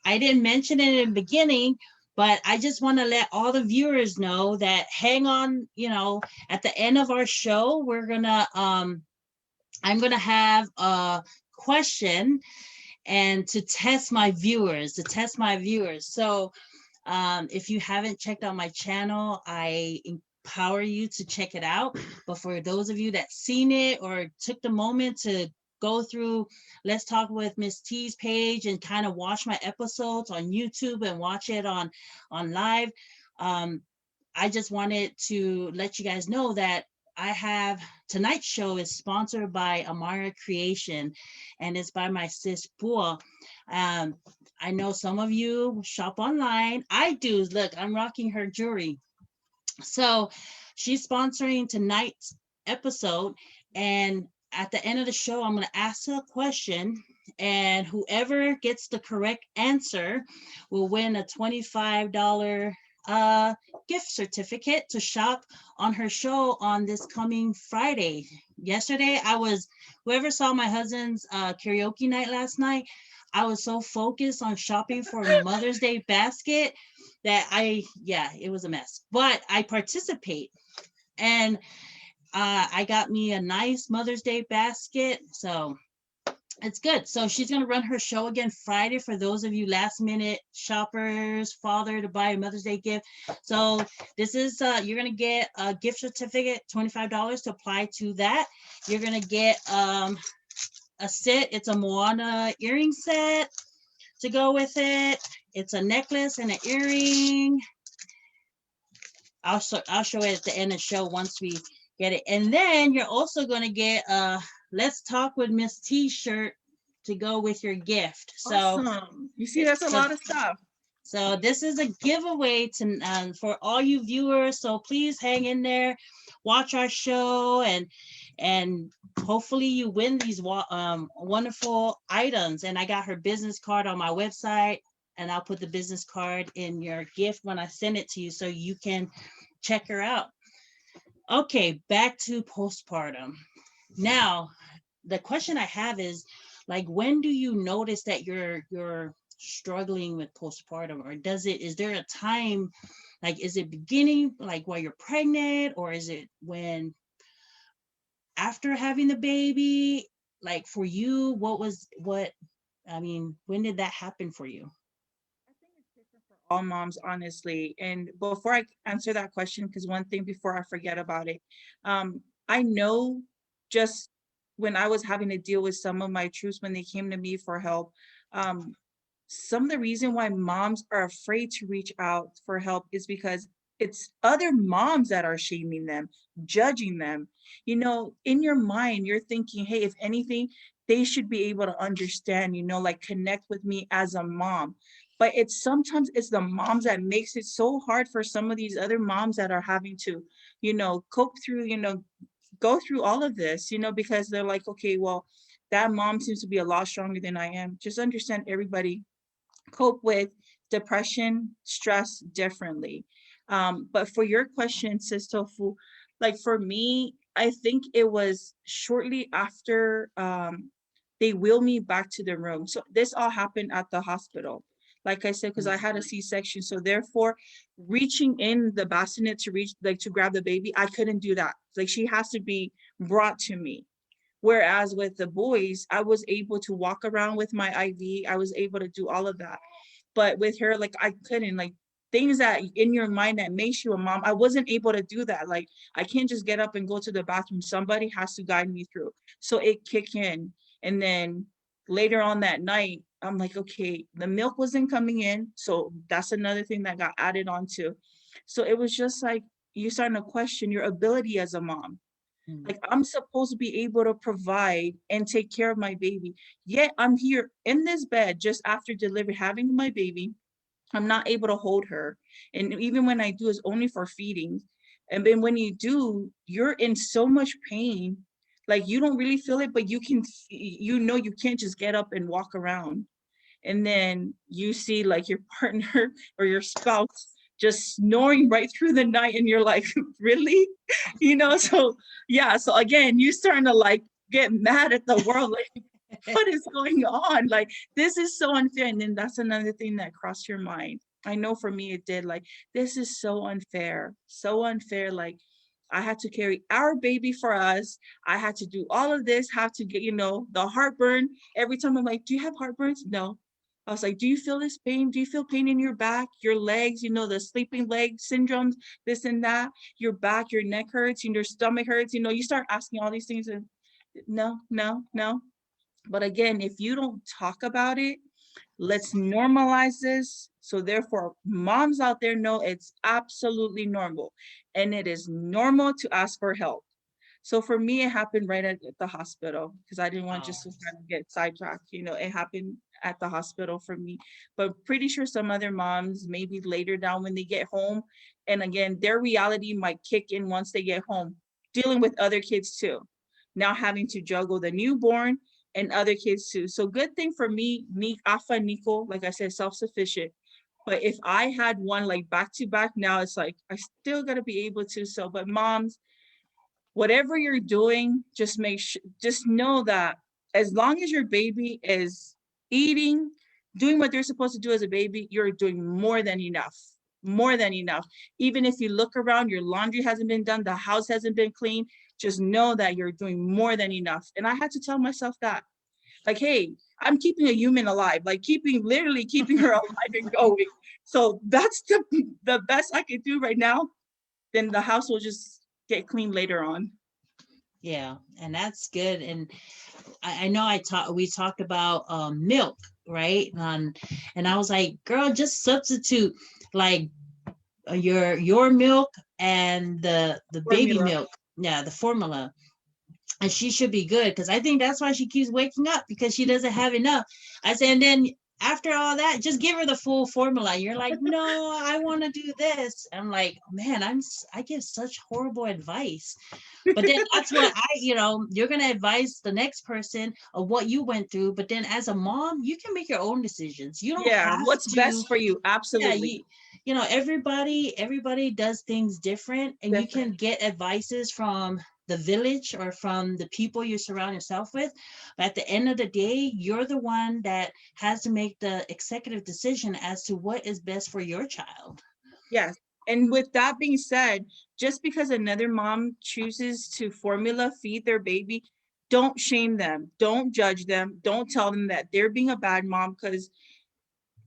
I didn't mention it in the beginning, but I just want to let all the viewers know that hang on, at the end of our show, I'm gonna have a question and to test my viewers. So if you haven't checked out my channel, I empower you to check it out. But for those of you that seen it or took the moment to go through Let's Talk with Miss T's page and kind of watch my episodes on YouTube and watch it on live, I just wanted to let you guys know that I have tonight's show is sponsored by Amara Creation, and it's by my sis Pua. I know some of you shop online. I do. Look, I'm rocking her jewelry. So she's sponsoring tonight's episode, and at the end of the show, I'm going to ask her a question, and whoever gets the correct answer will win a $25 gift certificate to shop on her show on this coming Friday. Yesterday, whoever saw my husband's karaoke night last night, I was so focused on shopping for Mother's Day basket that it was a mess, but I participate, and I got me a nice Mother's Day basket, so it's good. So she's going to run her show again Friday for those of you last minute shoppers, father to buy a Mother's Day gift. So this is, you're going to get a gift certificate, $25 to apply to that. You're going to get a set. It's a Moana earring set to go with it. It's a necklace and an earring. I'll show it at the end of the show once we get it. And then you're also going to get a Let's Talk with Miss T shirt to go with your gift. So awesome. You see, that's a lot of stuff. So this is a giveaway for all you viewers. So please hang in there, watch our show, and hopefully you win these wonderful items. And I got her business card on my website, and I'll put the business card in your gift when I send it to you so you can check her out. Okay, back to postpartum. Now, the question I have is, like when do you notice that you're struggling with postpartum, or is there a time, like is it beginning like while you're pregnant, or is it when after having the baby? Like for you, when did that happen for you? I think it's different for all moms, honestly. And before I answer that question, because one thing before I forget about it, I know just when I was having to deal with some of my troops when they came to me for help, um, some of the reason why moms are afraid to reach out for help is because it's other moms that are shaming them, judging them. You know, in your mind, you're thinking, hey, if anything, they should be able to understand, like connect with me as a mom. But it's sometimes it's the moms that makes it so hard for some of these other moms that are having to, cope through, go through all of this, because they're like, okay, well, that mom seems to be a lot stronger than I am. Just understand everybody cope with depression, stress differently. But for your question, Sis Tofu, like for me, I think it was shortly after they wheeled me back to the room. So this all happened at the hospital. Like I said, because I had a C-section. So therefore, reaching in the bassinet to reach, like to grab the baby, I couldn't do that. Like she has to be brought to me. Whereas with the boys, I was able to walk around with my IV. I was able to do all of that. But with her, like I couldn't, like things that in your mind that makes you a mom, I wasn't able to do that. Like I can't just get up and go to the bathroom. Somebody has to guide me through. So it kicked in. And then later on that night, I'm like, okay, the milk wasn't coming in. So that's another thing that got added on to. So it was just like you starting to question your ability as a mom. Like I'm supposed to be able to provide and take care of my baby. Yet I'm here in this bed just after delivery, having my baby. I'm not able to hold her. And even when I do, it's only for feeding. And then when you do, you're in so much pain. Like you don't really feel it, but you can't just get up and walk around. And then you see like your partner or your spouse just snoring right through the night and you're like, really? So yeah, so again, you starting to like get mad at the world, like what is going on? Like this is so unfair. And then that's another thing that crossed your mind. I know for me it did, like this is so unfair, so unfair. Like I had to carry our baby for us. I had to do all of this, have to get, the heartburn. Every time I'm like, do you have heartburns? No. I was like, do you feel this pain? Do you feel pain in your back, your legs, the sleeping leg syndromes, this and that, your back, your neck hurts, and your stomach hurts, you start asking all these things and no, no, no. But again, if you don't talk about it, let's normalize this. So therefore, moms out there know it's absolutely normal. And it is normal to ask for help. So for me, it happened right at the hospital because I didn't want Wow. just to kind of get sidetracked. It happened at the hospital for me. But pretty sure some other moms, maybe later down when they get home, and again, their reality might kick in once they get home, dealing with other kids too. Now having to juggle the newborn and other kids too. So good thing for me, Afa Nico, like I said, self-sufficient. But if I had one like back to back, now it's like I still gotta be able to. So, but moms, whatever you're doing, just know that as long as your baby is eating, doing what they're supposed to do as a baby, you're doing more than enough. More than enough. Even if you look around, your laundry hasn't been done, the house hasn't been clean, just know that you're doing more than enough. And I had to tell myself that. Like, hey, I'm keeping a human alive, like literally keeping her alive and going. So that's the best I can do right now. Then the house will just get clean later on. Yeah, and that's good. And I know we talked about milk, right? And I was like, girl, just substitute like your milk and the baby Formula. milk. Yeah, the formula. And she should be good, because I think that's why she keeps waking up, because she doesn't have enough. I said, and then after all that, just give her the full formula. You're like, no, I want to do this. I'm like, man, I give such horrible advice. But then that's what you're going to advise the next person of what you went through. But then as a mom, you can make your own decisions. You don't Yeah, have what's to. best for you? Yeah, Absolutely. everybody does things different, and you can Different. get advices from the village or from the people you surround yourself with. But at the end of the day, you're the one that has to make the executive decision as to what is best for your child. Yes. And with that being said, just because another mom chooses to formula feed their baby, don't shame them. Don't judge them. Don't tell them that they're being a bad mom, because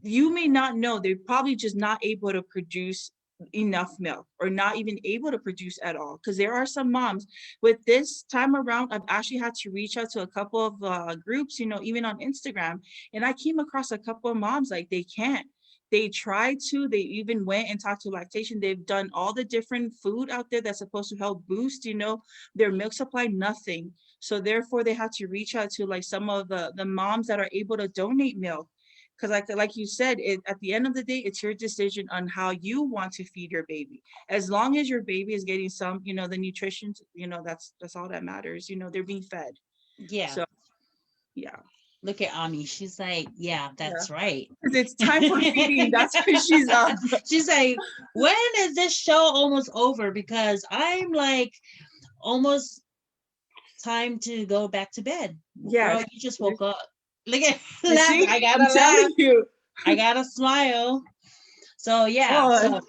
you may not know, they're probably just not able to produce enough milk, or not even able to produce at all. Because there are some moms, with this time around, I've actually had to reach out to a couple of groups, even on Instagram, and I came across a couple of moms, like, they can't. They tried to, they even went and talked to lactation. They've done all the different food out there that's supposed to help boost, their milk supply, nothing. So therefore they had to reach out to like some of the moms that are able to donate milk. Because like you said, at the end of the day, it's your decision on how you want to feed your baby. As long as your baby is getting some, the nutrition, that's all that matters. They're being fed. Yeah. So, yeah. Look at Ami. She's like, yeah, that's right. Because it's time for feeding. That's why she's up. She's like, when is this show almost over? Because I'm like almost time to go back to bed. Yeah. Girl, you just woke up. Look at You laugh. see? I gotta I'm telling laugh. you. I gotta smile. So yeah. Oh. So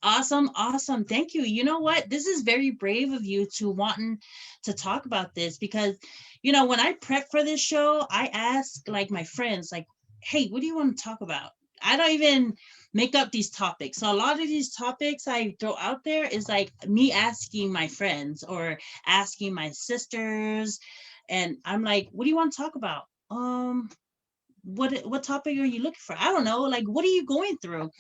awesome. Thank you. You know what? This is very brave of you to wanting to talk about this, because when I prep for this show, I ask like my friends, like, hey, what do you want to talk about? I don't even make up these topics. So a lot of these topics I throw out there is like me asking my friends or asking my sisters, and I'm like, what do you want to talk about? What topic are you looking for? I don't know. Like, what are you going through?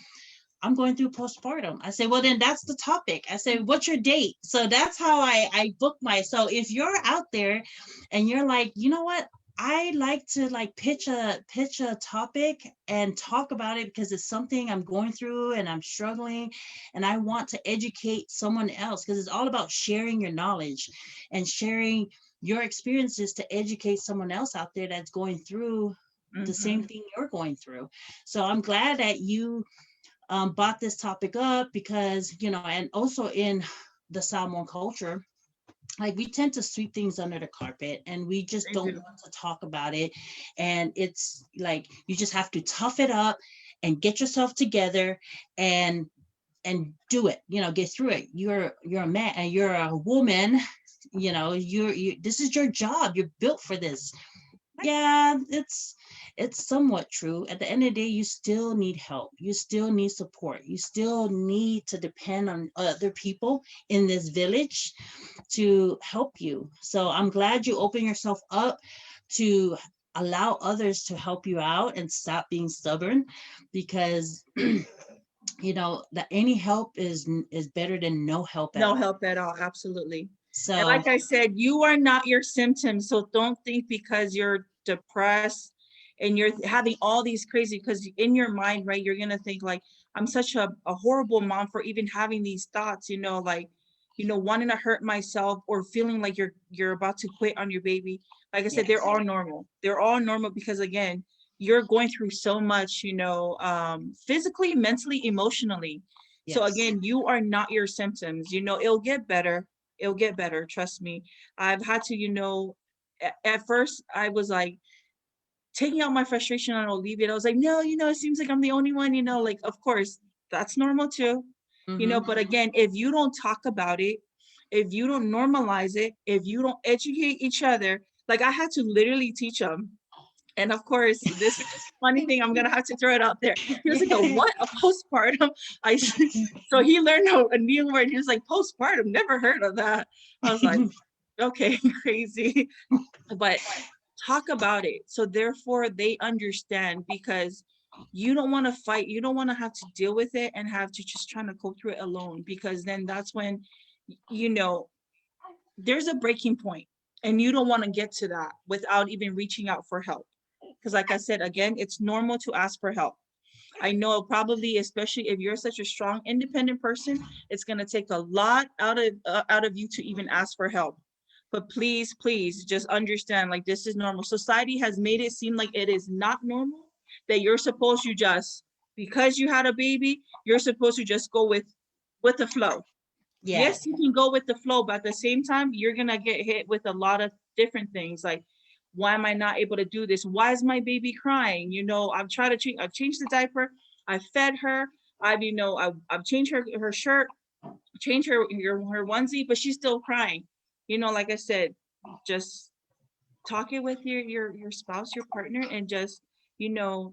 I'm going through postpartum. I say, well, then that's the topic. I say, what's your date? So that's how I book so if you're out there and you're like, you know what? I like to like pitch a topic and talk about it because it's something I'm going through and I'm struggling and I want to educate someone else, because it's all about sharing your knowledge and sharing your experiences to educate someone else out there that's going through the same thing you're going through. So I'm glad that you brought this topic up, because and also in the Samoan culture, like, we tend to sweep things under the carpet and we just don't want to talk about it. And it's like you just have to tough it up and get yourself together and do it, get through it. You're a man and you're a woman, you this is your job, you're built for this. Yeah, it's somewhat true. At the end of the day, you still need help. You still need support. You still need to depend on other people in this village to help you. So I'm glad you open yourself up to allow others to help you out and stop being stubborn, because that any help is better than no help at all. No help at all. Absolutely. So, and like I said, you are not your symptoms. So don't think because you're depressed and you're having all these crazy, because in your mind, right, you're going to think like, I'm such a horrible mom for even having these thoughts, like, wanting to hurt myself or feeling like you're about to quit on your baby. Like I said, yes. They're all normal. They're all normal because, again, you're going through so much, physically, mentally, emotionally. Yes. So again, you are not your symptoms. It'll get better. It'll get better. Trust me. I've had to, at first I was like taking out my frustration on Olivia. I was like, no, it seems like I'm the only one, like, of course, that's normal too. But again, if you don't talk about it, if you don't normalize it, if you don't educate each other, like I had to literally teach them. And of course, this is a funny thing, I'm gonna have to throw it out there. He was like, what? A postpartum? So he learned a new word. He was like, postpartum, never heard of that. I was like, okay, crazy. But talk about it. So therefore they understand, because you don't want to fight. You don't want to have to deal with it and have to just trying to go through it alone, because then that's when, there's a breaking point and you don't want to get to that without even reaching out for help. Because like I said, again, it's normal to ask for help. I know probably, especially if you're such a strong, independent person, it's going to take a lot out of you to even ask for help. But please, just understand, like, this is normal. Society has made it seem like it is not normal, that you're supposed to just, because you had a baby, you're supposed to just go with the flow. Yeah. Yes, you can go with the flow, but at the same time, you're gonna get hit with a lot of different things. Like, why am I not able to do this? Why is my baby crying? I've tried to change. I've changed the diaper. I've fed her. I've changed her shirt, changed her onesie, but she's still crying. Like I said, just talk it with your spouse, your partner, and just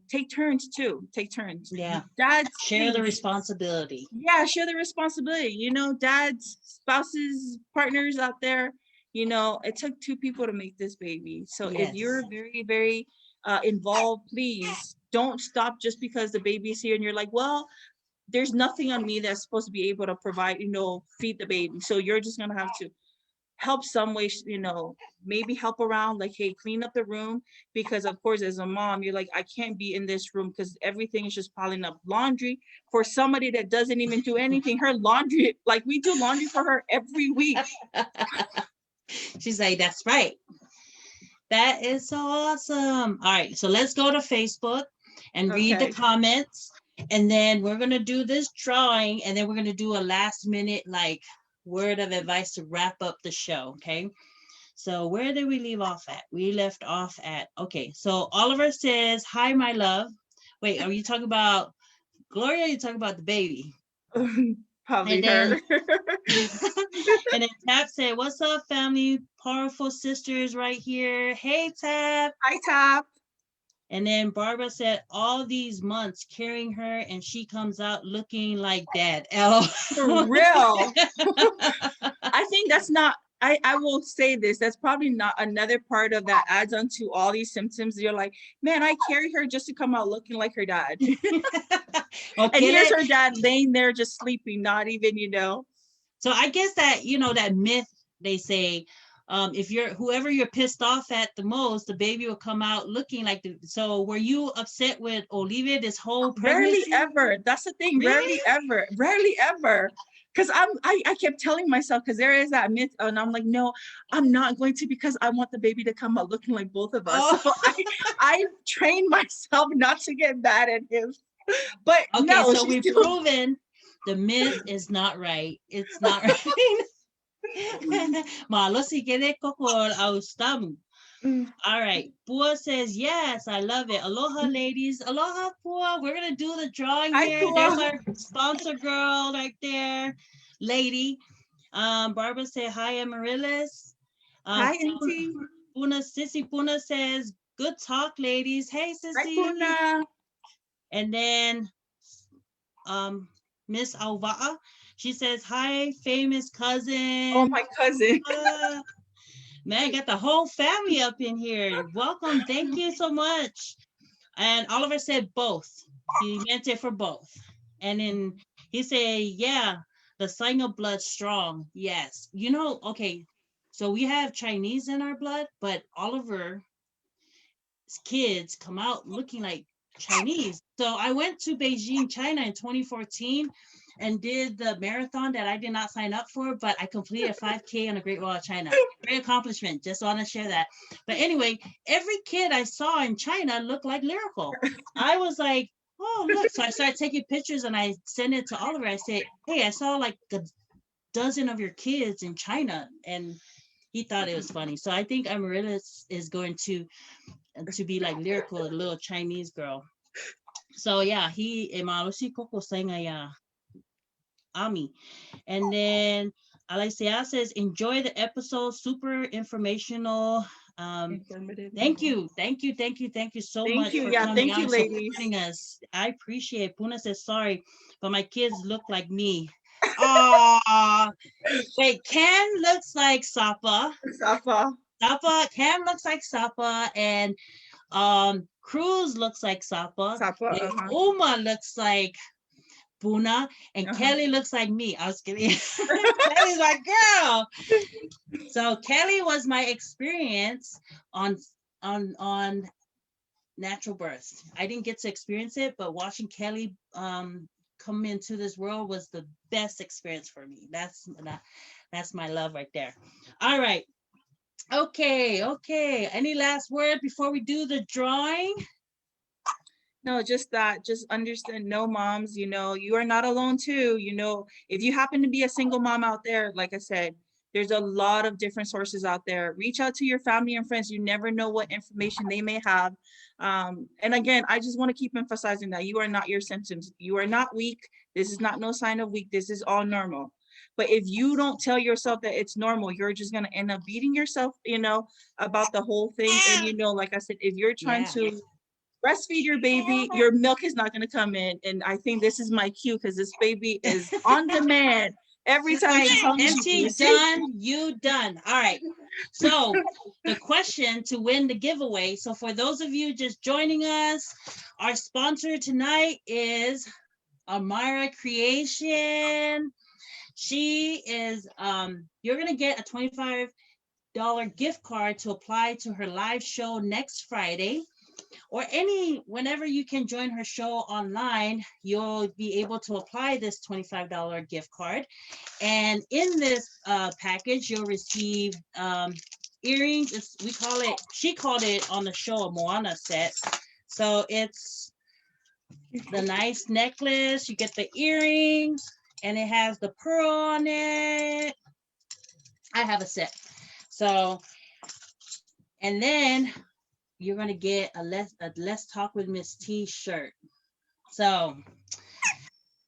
take turns too. Take turns. Yeah. Dads, Share the please. responsibility. Yeah, share the responsibility. Dads, spouses, partners out there, it took two people to make this baby. So if you're Yes. very, very involved, please don't stop just because the baby's here and you're like, well, there's nothing on me that's supposed to be able to provide, feed the baby. So you're just gonna have to help some way, maybe help around, like, hey, clean up the room, because of course as a mom you're like, I can't be in this room because everything is just piling up. Laundry for somebody that doesn't even do anything, her laundry, like, we do laundry for her every week. She's like, that's right. That is so awesome. All right, so let's go to Facebook and read the comments, and then we're gonna do this drawing, and then we're gonna do a last minute like word of advice to wrap up the show. Okay, so where did we leave off at? We left off at, okay, so Oliver says, hi my love. Wait, are you talking about Gloria, or are you talking about the baby? Probably And then, her. and then Tap said, what's up, family? Powerful sisters right here. Hey, Tap. Hi, Tap. And then Barbara said, all these months carrying her, and she comes out looking like dad. For real. I think that's not, I will say this, that's probably not another part of that adds on to all these symptoms. You're like, man, I carry her just to come out looking like her dad. And here's her dad laying there just sleeping, not even, So I guess that, that myth, they say, if whoever you're pissed off at the most, the baby will come out looking like so were you upset with Olivia this whole pregnancy? Rarely ever. That's the thing. Really? Rarely ever. Because I kept telling myself, because there is that myth, and I'm like, no, I'm not going to, because I want the baby to come out looking like both of us. Oh. So I trained myself not to get mad at him. But okay, no, so we've proven the myth is not right. It's not right. Malo si quiere kokol austamu. All right. Pua says, yes, I love it. Aloha, ladies. Aloha, Pua. We're going to do the drawing here. There's our sponsor girl right there, lady. Barbara said, hi, Amaryllis. Hi, Auntie. Sissy Puna says, good talk, ladies. Hey, Sissy. Hi, Puna. And then Miss Alva'a, she says, hi, famous cousin. Oh, my cousin. Man, got the whole family up in here. Welcome. Thank you so much. And Oliver said both. He meant it for both. And then he said, yeah, the sign of blood strong. Yes. Okay, so we have Chinese in our blood, but Oliver's kids come out looking like Chinese. So I went to Beijing, China in 2014 and did the marathon that I did not sign up for, but I completed a 5K on the Great Wall of China. Great accomplishment. Just want to share that. But anyway, every kid I saw in China looked like Lyrical. I was like, oh, look. So I started taking pictures and I sent it to Oliver. I said, hey, I saw like a dozen of your kids in China. And he thought it was funny. So I think Amaryllis is going to be like Lyrical, a little Chinese girl. So yeah, he Ami. And then Alicia says, enjoy the episode, super informational. Thank you so much for coming out and supporting us. I appreciate it. Puna says, sorry, but my kids look like me. Oh, wait, Ken looks like Sapa. Cam looks like Sapa, and Cruz looks like Sapa. Uma looks like Puna, and Kelly looks like me. I was kidding. Kelly's my girl. So Kelly was my experience on natural birth. I didn't get to experience it, but watching Kelly come into this world was the best experience for me. That's my love right there. All right. Okay. Any last word before we do the drawing? No, just that, just understand, no, moms, you know, you are not alone too. You know, if you happen to be a single mom out there, like I said, there's a lot of different sources out there. Reach out to your family and friends. You never know what information they may have. And again, I just want to keep emphasizing that you are not your symptoms. You are not weak. This is not no sign of weak. This is all normal. But if you don't tell yourself that it's normal, you're just going to end up beating yourself, you know, about the whole thing. And, you know, like I said, if you're trying to breastfeed your baby, your milk is not going to come in. And I think this is my cue because this baby is on demand every time she tells me Auntie, done, you done. All right. So the question to win the giveaway. So for those of you just joining us, our sponsor tonight is Amira Creation. She is, you're going to get a $25 gift card to apply to her live show next Friday. Or whenever you can join her show online, you'll be able to apply this $25 gift card. And in this package, you'll receive earrings. She called it on the show a Moana set. So it's the nice necklace, you get the earrings, and it has the pearl on it. I have a set. So, and then you're going to get a Let's Talk with Miss T shirt. So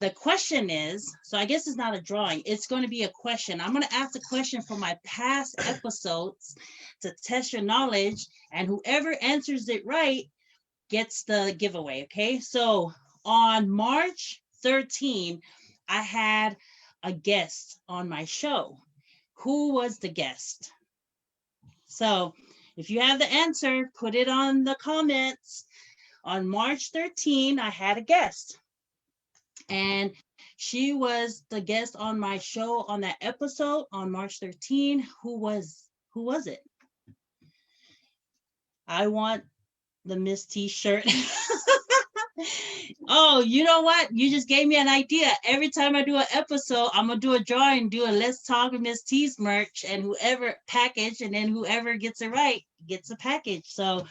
the question is, so I guess it's not a drawing. It's going to be a question. I'm going to ask a question from my past episodes to test your knowledge. And whoever answers it right gets the giveaway. Okay. So on March 13, I had a guest on my show. Who was the guest? So if you have the answer, put it on the comments. On March 13, I had a guest. And she was the guest on my show on that episode on March 13. Who was it? I want the Miss T shirt. Oh, you know what? You just gave me an idea. Every time I do an episode, I'm going to do a drawing, do a Let's Talk with Miss T's merch, and whoever package, and then whoever gets it right gets a package. So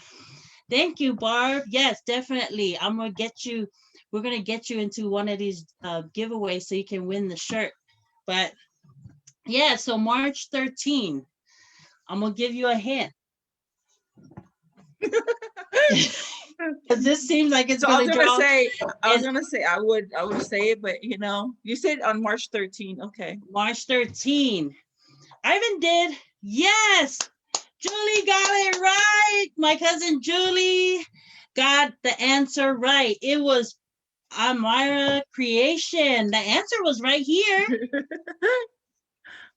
thank you, Barb. Yes, definitely. We're going to get you into one of these giveaways so you can win the shirt. But yeah, so March 13, I'm going to give you a hint. Because this seems like it's going to draw. I was gonna say I would say it, but you know, you said on March 13. Okay. March 13. Ivan did. Yes. Julie got it right. My cousin Julie got the answer right. It was Amira Creation. The answer was right here.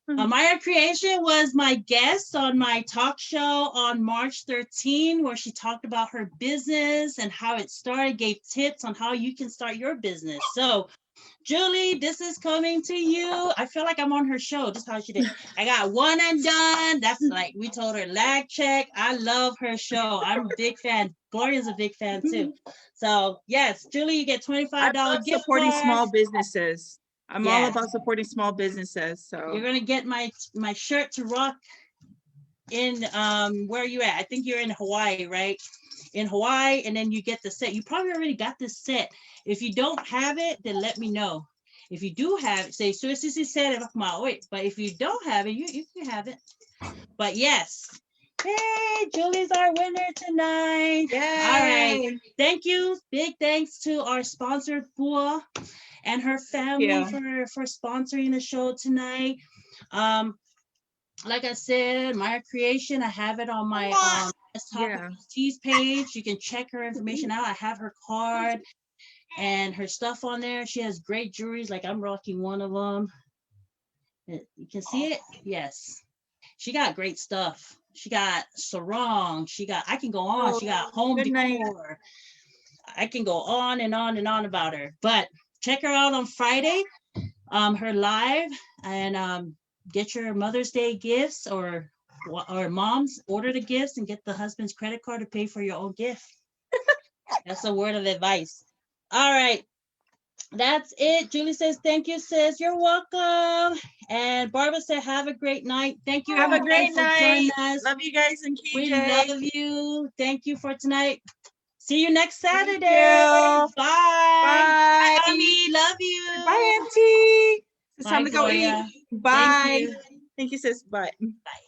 Amira Creation was my guest on my talk show on March 13, where she talked about her business and how it started, gave tips on how you can start your business. So, Julie, this is coming to you. I feel like I'm on her show. Just how she did. I got one and done. That's like we told her lag check. I love her show. I'm a big fan. Gloria's a big fan too. So yes, Julie, you get $25 gift supporting card. small businesses. I'm all about supporting small businesses. So you're gonna get my shirt to rock in where are you at? I think you're in Hawaii, right? In Hawaii, and then you get the set. You probably already got this set. If you don't have it, then let me know. If you do have it, say so said it, but if you don't have it, you can have it. But yes. Hey, Julie's our winner tonight. Yay. All right. Thank you. Big thanks to our sponsor, Bua, and her family for sponsoring the show tonight. Like I said, my creation, I have it on my Let's Talk with Teez page. You can check her information out. I have her card and her stuff on there. She has great jewelries, like I'm rocking one of them. You can see it? Yes. She got great stuff. She got sarong. I can go on. She got home decor. I can go on and on and on about her. But check her out on Friday, her live, and get your Mother's Day gifts or moms, order the gifts and get the husband's credit card to pay for your own gift. That's a word of advice. All right. That's it. Julie says, thank you, sis. You're welcome. And Barbara said, have a great night. Thank you. Have a great night. Love you guys and KJ. We love you. Thank you for tonight. See you next Saturday. you. Bye. Bye. Mommy, love you. Bye, Auntie. It's Bye, time to go Gloria. eat. Bye. Thank you. Thank you, sis. Bye. Bye.